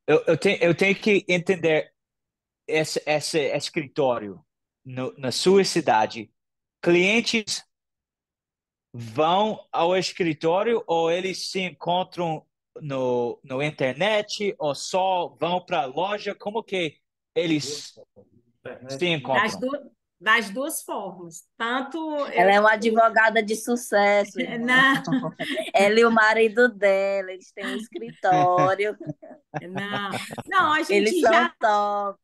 Eu tenho que entender esse escritório na sua cidade. Clientes vão ao escritório ou eles se encontram no internet ou só vão para a loja? Como que eles se Das, encontram? du das duas formas. Tanto Ela eu. é uma advogada de sucesso, irmã. Não, Ela e o marido dela, eles têm um escritório, não, não, a eles gente são já. top.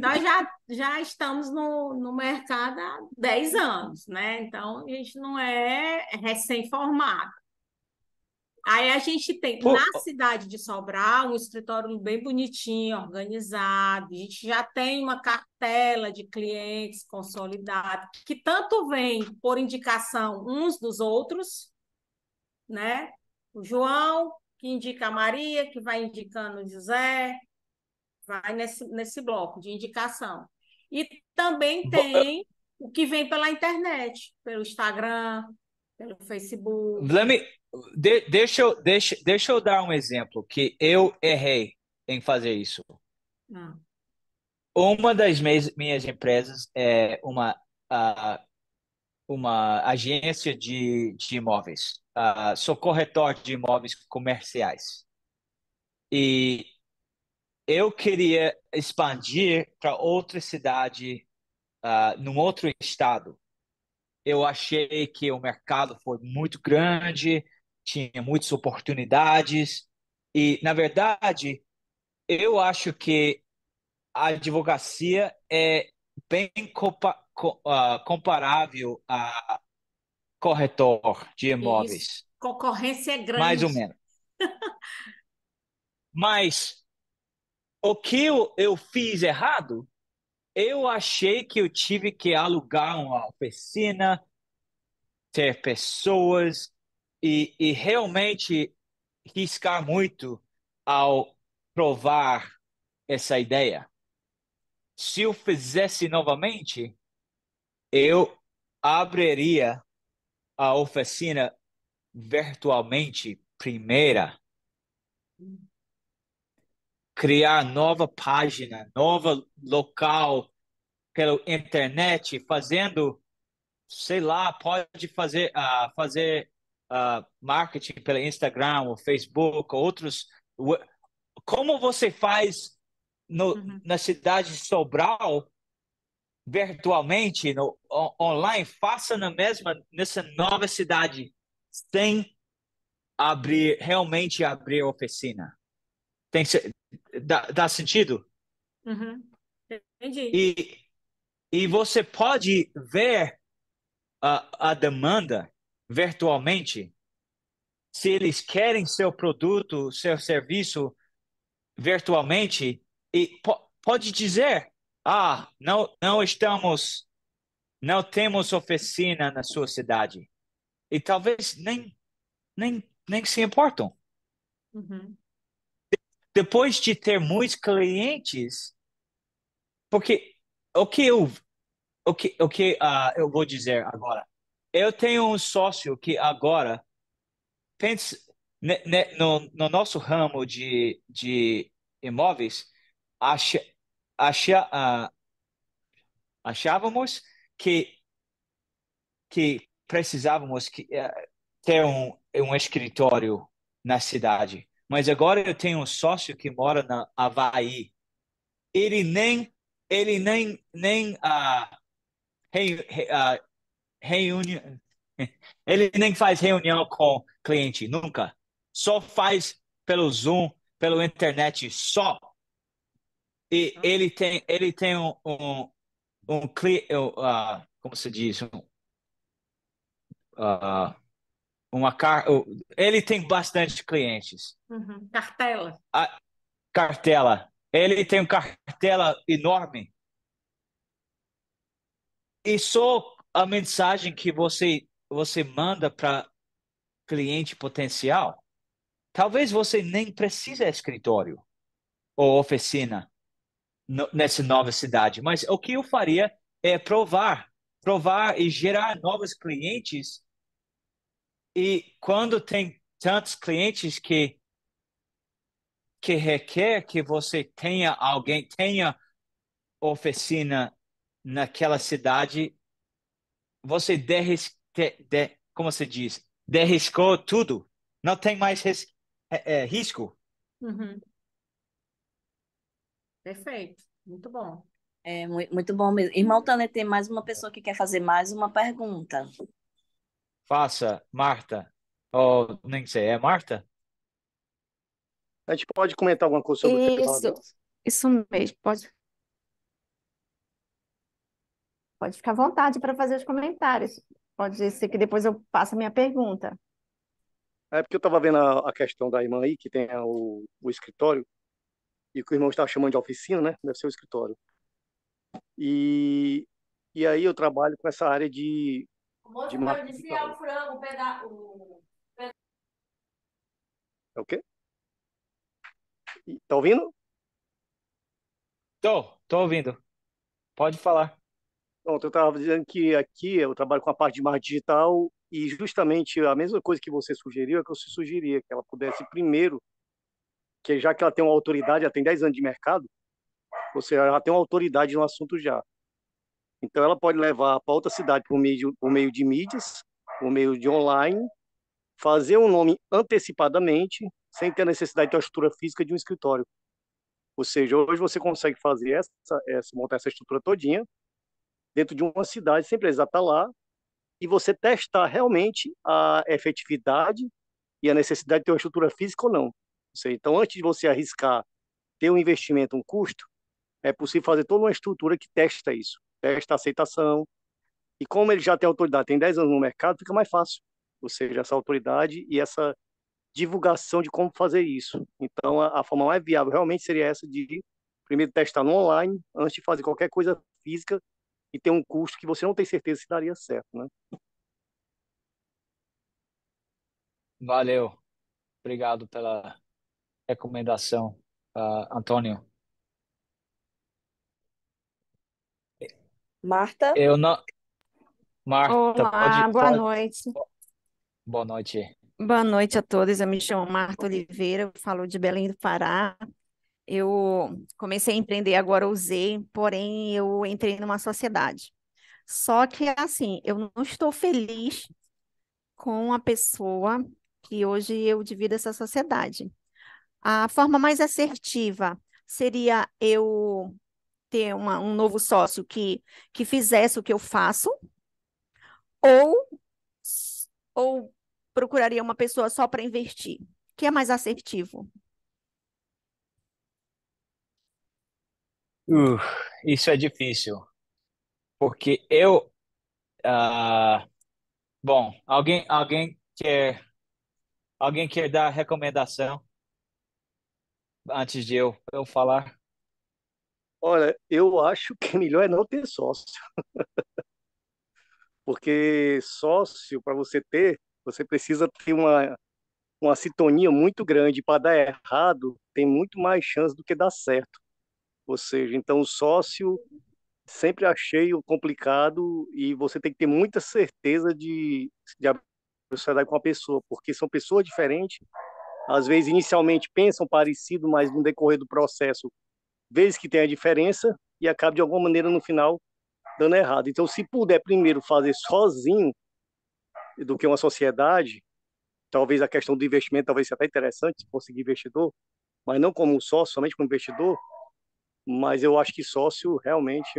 Nós já estamos no mercado há 10 anos, né? Então, a gente não é recém-formado. Aí a gente tem na Pô, cidade de Sobral um escritório bem bonitinho, organizado. A gente já tem uma cartela de clientes consolidada, que tanto vem por indicação uns dos outros, né? O João, que indica a Maria, que vai indicando o José, vai nesse bloco de indicação. E também tem o que vem pela internet, pelo Instagram, pelo Facebook. let me, deixa eu dar um exemplo que eu errei em fazer isso. Ah, Uma das minhas empresas é ah, uma agência de imóveis. Sou corretor de imóveis comerciais. E eu queria expandir para outra cidade, num outro estado. Eu achei que o mercado foi muito grande, tinha muitas oportunidades. E, na verdade, eu acho que a advocacia é bem comparável a corretor de isso. imóveis, Concorrência é mais ou grande. menos. Mas o que eu fiz errado, eu achei que eu tive que alugar uma oficina, ter pessoas e realmente riscar muito ao provar essa ideia. Se eu fizesse novamente, eu abriria a oficina virtualmente primeira, criar nova página, nova local pela internet, fazendo, sei lá, pode fazer, fazer. marketing pelo Instagram, ou Facebook, ou outros. Como você faz na cidade de Sobral, virtualmente, online, faça nessa nova cidade, sem realmente abrir oficina. Tem, dá sentido? Uhum. Entendi. E, e você pode ver a demanda virtualmente, se eles querem seu produto, seu serviço virtualmente, e pode dizer, não temos oficina na sua cidade. E talvez nem se importam. Uhum. Depois de ter muitos clientes, porque o que eu, eu vou dizer agora, eu tenho um sócio que agora pensa no nosso ramo de imóveis, acha, ah, achávamos que, que precisávamos ter um escritório na cidade. Mas agora eu tenho um sócio que mora na Havaí. Ele nem reúne, ele nem faz reunião com cliente, nunca. Só faz pelo Zoom, pela internet, só. E ele tem como se diz, ah, ele tem bastante clientes. Uhum. Cartela. A cartela, ele tem uma cartela enorme. E só a mensagem que você manda para cliente potencial, talvez você nem precise de escritório ou oficina nessa nova cidade. Mas o que eu faria é provar e gerar novos clientes. E quando tem tantos clientes que requer que você tenha oficina naquela cidade, você como se diz, derriscou tudo. Não tem mais risco. Uhum. Perfeito. Muito bom. É muito bom mesmo. Irmão Tânia, tem mais uma pessoa que quer fazer mais uma pergunta. Faça, Marta. Ou nem sei, é Marta? A gente pode comentar alguma coisa sobre o que eu estava Isso, vendo? isso mesmo. Pode ficar à vontade para fazer os comentários. Pode ser que depois eu faça a minha pergunta. É porque eu estava vendo a questão da irmã aí, que tem o escritório, e que o irmão estava chamando de oficina, né? Deve ser o escritório. E, e aí eu trabalho com essa área O moço de pode marketing desfiar o digital. frango, o É o quê? Tá ouvindo? Tô ouvindo. Pode falar. Pronto, eu estava dizendo que aqui eu trabalho com a parte de marketing digital e justamente a mesma coisa que você sugeriu é que eu sugeria, que ela pudesse primeiro, que já que ela tem uma autoridade, ela tem 10 anos de mercado, ou seja, ela tem uma autoridade no assunto já. Então, ela pode levar para outra cidade por meio de mídias, por meio de online, fazer um nome antecipadamente, sem ter a necessidade de ter uma estrutura física de um escritório. Ou seja, hoje você consegue fazer montar essa estrutura todinha dentro de uma cidade, sem precisar estar lá, e você testar realmente a efetividade e a necessidade de ter uma estrutura física ou não. Ou seja, então, antes de você arriscar ter um investimento, um custo, é possível fazer toda uma estrutura que testa isso, testa a aceitação. E como ele já tem autoridade, tem 10 anos no mercado, fica mais fácil. Ou seja, essa autoridade e essa divulgação de como fazer isso. Então, a forma mais viável realmente seria essa de primeiro testar no online, antes de fazer qualquer coisa física e ter um custo que você não tem certeza se daria certo, né? Valeu. Obrigado pela recomendação, Antônio. Marta? Eu não. Marta, Olá, boa noite. Boa noite. Boa noite a todos. Eu me chamo Marta Oliveira, eu falo de Belém do Pará. Eu comecei a empreender agora, usei, porém eu entrei numa sociedade. Só que, assim, eu não estou feliz com a pessoa que hoje eu divido essa sociedade. A forma mais assertiva seria eu ter um novo sócio que fizesse o que eu faço, ou, ou procuraria uma pessoa só para investir, que é mais assertivo. Uh, isso é difícil, porque eu, ah, bom, alguém quer dar recomendação antes de eu falar? Olha, eu acho que melhor é não ter sócio, porque sócio, para você ter, você precisa ter uma sintonia muito grande. Para dar errado, tem muito mais chance do que dar certo. Ou seja, então o sócio sempre achei o complicado e você tem que ter muita certeza de abrir sociedade com a pessoa, porque são pessoas diferentes. Às vezes, inicialmente pensam parecido, mas no decorrer do processo, vezes que tem a diferença e acaba de alguma maneira no final dando errado. Então, se puder primeiro fazer sozinho do que uma sociedade, talvez a questão do investimento talvez seja até interessante, se conseguir investidor, mas não como sócio, somente como investidor. Mas eu acho que sócio realmente,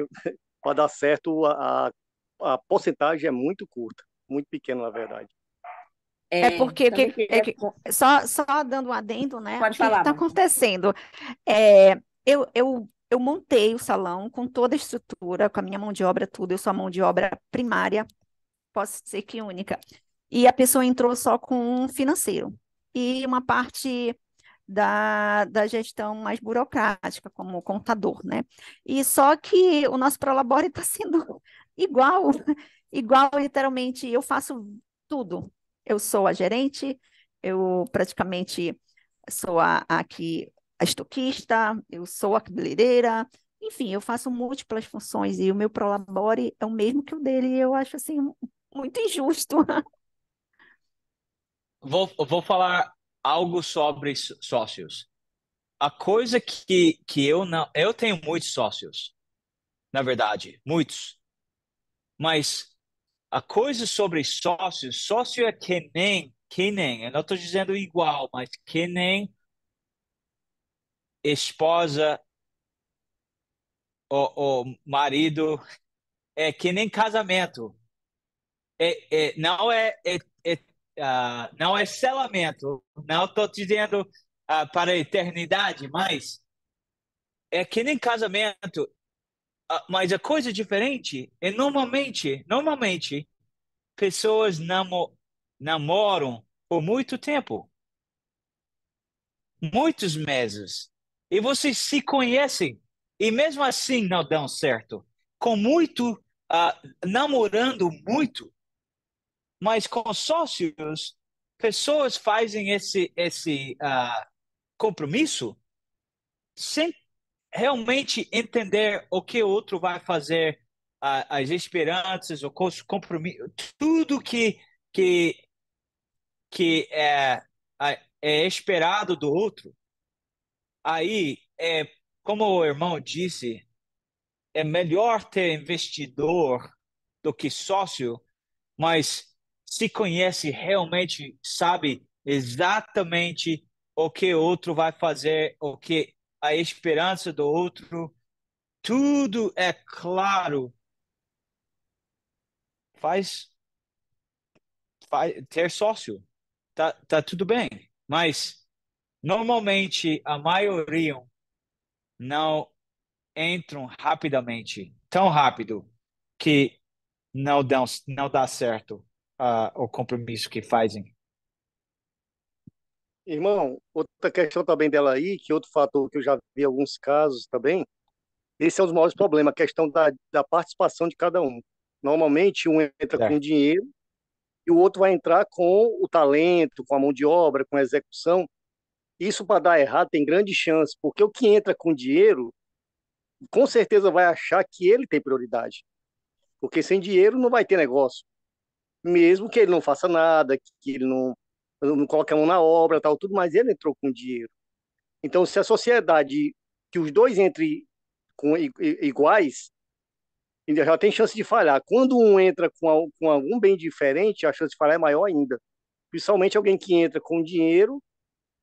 para dar certo, a porcentagem é muito curta, muito pequena, na verdade. É porque Também queria. só dando um adendo, né? O Pode que falar, está Marta. acontecendo? É, eu montei o salão com toda a estrutura, com a minha mão de obra, tudo. Eu sou a mão de obra primária, posso dizer que única. E a pessoa entrou só com um financeiro e uma parte da gestão mais burocrática, como contador, né? E só que o nosso Prolabore está sendo igual, igual literalmente, eu faço tudo. Eu sou a gerente, eu praticamente sou aqui a estoquista, eu sou a cabeleireira, enfim, eu faço múltiplas funções e o meu Prolabore é o mesmo que o dele, e eu acho assim muito injusto. Vou falar algo sobre sócios. A coisa que eu não. Eu tenho muitos sócios, na verdade, muitos. Mas a coisa sobre sócios, sócio é que nem, eu não estou dizendo igual, mas que nem esposa ou marido, é que nem casamento. Não não é selamento. Não estou dizendo para a eternidade, mas é que nem casamento. Mas a coisa diferente é normalmente pessoas namoram por muito tempo, muitos meses, e vocês se conhecem e mesmo assim não dão certo. Com muito, namorando muito, mas com sócios, pessoas fazem esse compromisso sem realmente entender o que o outro vai fazer, as esperanças, o compromisso, tudo que, que é esperado do outro. Aí, como o irmão disse, é melhor ter investidor do que sócio, mas se conhece realmente, sabe exatamente o que o outro vai fazer, o que a esperança do outro, tudo é claro. Faz, ter sócio, tá tudo bem, mas normalmente a maioria não entram rapidamente, tão rápido que não dá certo o compromisso que fazem. Irmão, outra questão também dela aí, que outro fator que eu já vi em alguns casos também, esse é um dos maiores problemas, a questão da participação de cada um. Normalmente, um entra com Certo. dinheiro e o outro vai entrar com o talento, com a mão de obra, com a execução. Isso para dar errado tem grande chance, porque o que entra com dinheiro, com certeza vai achar que ele tem prioridade. Porque sem dinheiro não vai ter negócio. Mesmo que ele não faça nada, que ele não coloque a mão na obra, tal, tudo, mas ele entrou com dinheiro. Então, se a sociedade, que os dois entrem iguais, ainda já tem chance de falhar. Quando um entra com algum bem diferente, a chance de falhar é maior ainda. Principalmente alguém que entra com dinheiro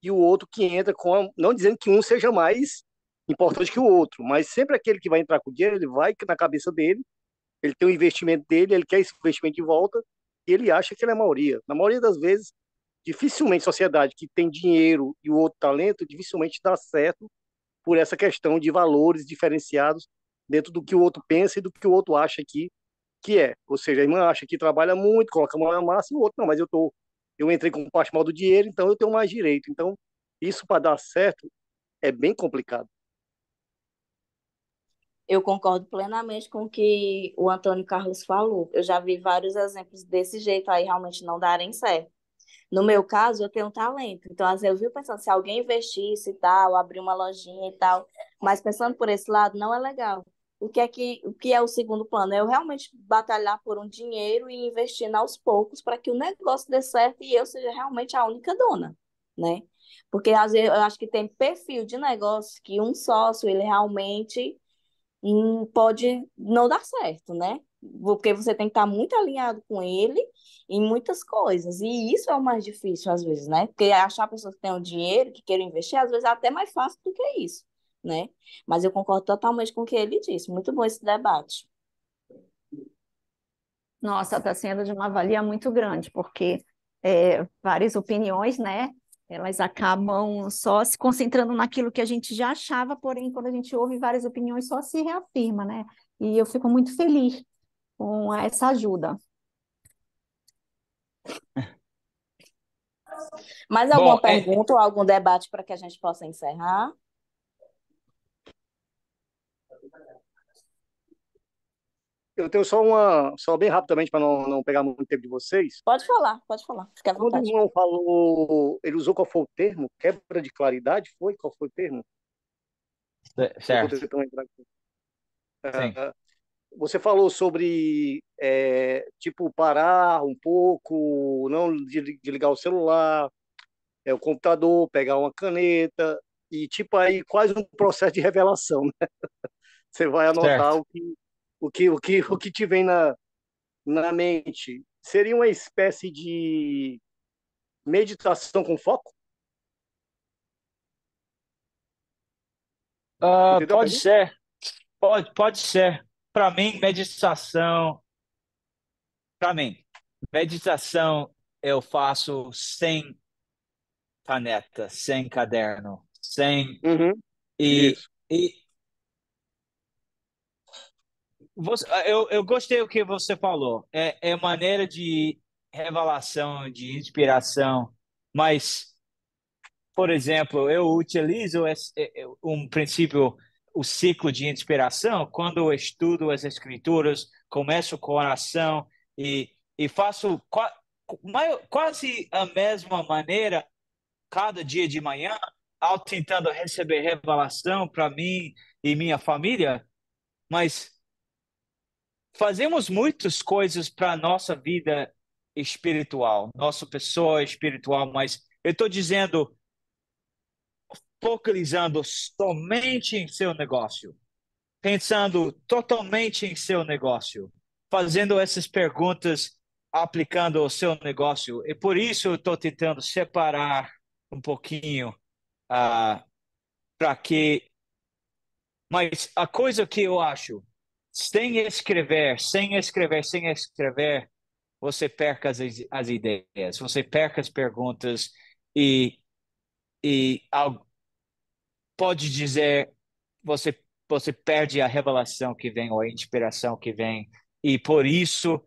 e o outro que entra com. Não dizendo que um seja mais importante que o outro, mas sempre aquele que vai entrar com dinheiro, ele vai na cabeça dele, ele tem o investimento dele, ele quer esse investimento de volta e ele acha que ele é a maioria. Na maioria das vezes, dificilmente sociedade que tem dinheiro e o outro talento, dificilmente dá certo por essa questão de valores diferenciados dentro do que o outro pensa e do que o outro acha que é. Ou seja, a irmã acha que trabalha muito, coloca a mão na massa, e o outro, não, mas eu entrei com parte mal do dinheiro, então eu tenho mais direito. Então, isso para dar certo é bem complicado. Eu concordo plenamente com o que o Antônio Carlos falou. Eu já vi vários exemplos desse jeito aí realmente não darem certo. No meu caso, eu tenho um talento. Então, às vezes, eu vivo pensando, se alguém investisse e tal, abrir uma lojinha e tal, mas pensando por esse lado, não é legal. O que é o segundo plano? É eu realmente batalhar por um dinheiro e investir aos poucos para que o negócio dê certo e eu seja realmente a única dona, né? Porque às vezes eu acho que tem perfil de negócio que um sócio, ele realmente pode não dar certo, né? Porque você tem que estar muito alinhado com ele em muitas coisas. E isso é o mais difícil, às vezes, né? Porque achar pessoas que têm o dinheiro, que queiram investir, às vezes é até mais fácil do que isso, né? Mas eu concordo totalmente com o que ele disse. Muito bom esse debate. Nossa, está sendo de uma valia muito grande, porque várias opiniões, né? Elas acabam só se concentrando naquilo que a gente já achava, porém, quando a gente ouve várias opiniões, só se reafirma, né? E eu fico muito feliz com essa ajuda. Mais Bom, alguma pergunta ou algum debate para que a gente possa encerrar? Eu tenho só bem rapidamente para não pegar muito tempo de vocês. Pode falar, fique à Quando o vontade. irmão falou, ele usou qual foi o termo? Quebra de claridade, foi? Qual foi o termo? Eu estou certo, tentando lembrar. sim. Você falou sobre, tipo, parar um pouco, não desligar o celular, o computador, pegar uma caneta, e, tipo, aí quase um processo de revelação, né? Você vai anotar Certo. o que te vem na mente. Seria uma espécie de meditação com foco? Entendeu a Pode pergunta? ser, pode ser. Para mim, para mim, meditação eu faço sem caneta, sem caderno, sem Uhum, e, isso. e eu gostei do que você falou. É maneira de revelação, de inspiração, mas por exemplo, eu utilizo um princípio, o ciclo de inspiração, quando eu estudo as escrituras, começo com oração e faço quase a mesma maneira cada dia de manhã, ao tentando receber revelação para mim e minha família, mas fazemos muitas coisas para a nossa vida espiritual, nossa pessoa espiritual, mas eu estou dizendo focalizando somente em seu negócio, pensando totalmente em seu negócio, fazendo essas perguntas, aplicando ao seu negócio. E por isso eu estou tentando separar um pouquinho para que. Mas a coisa que eu acho, sem escrever, você perca as ideias, você perca as perguntas e, e pode dizer você você perde a revelação que vem ou a inspiração que vem e por isso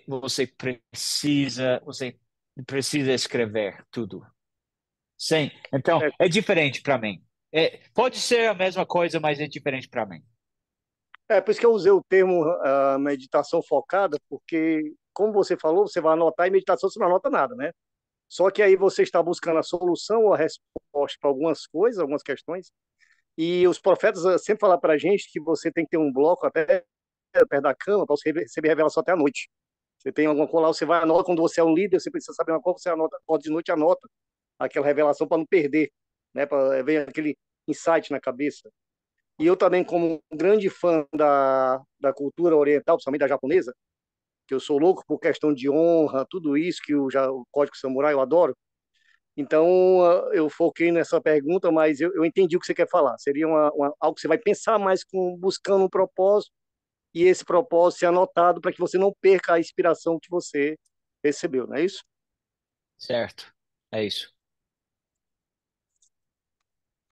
você precisa escrever tudo. Sim, então É, é diferente para mim. Pode ser a mesma coisa, mas é diferente para mim. por isso que eu usei o termo meditação focada, porque, como você falou, você vai anotar e meditação você não anota nada, né? Só que aí você está buscando a solução ou a resposta para algumas coisas, algumas questões. E os profetas sempre falaram para a gente que você tem que ter um bloco até perto da cama para você receber revelação até a noite. Você tem alguma coisa lá, você vai anota. Quando você é um líder, você precisa saber uma coisa, você anota, pode de noite anota aquela revelação para não perder, né? Para ver aquele insight na cabeça. E eu também, como um grande fã da cultura oriental, principalmente da japonesa, que eu sou louco por questão de honra, tudo isso que o Código Samurai eu adoro. Então, eu foquei nessa pergunta, mas eu entendi o que você quer falar. Seria algo que você vai pensar mais buscando um propósito e esse propósito ser anotado para que você não perca a inspiração que você recebeu, não é isso? Certo. É isso.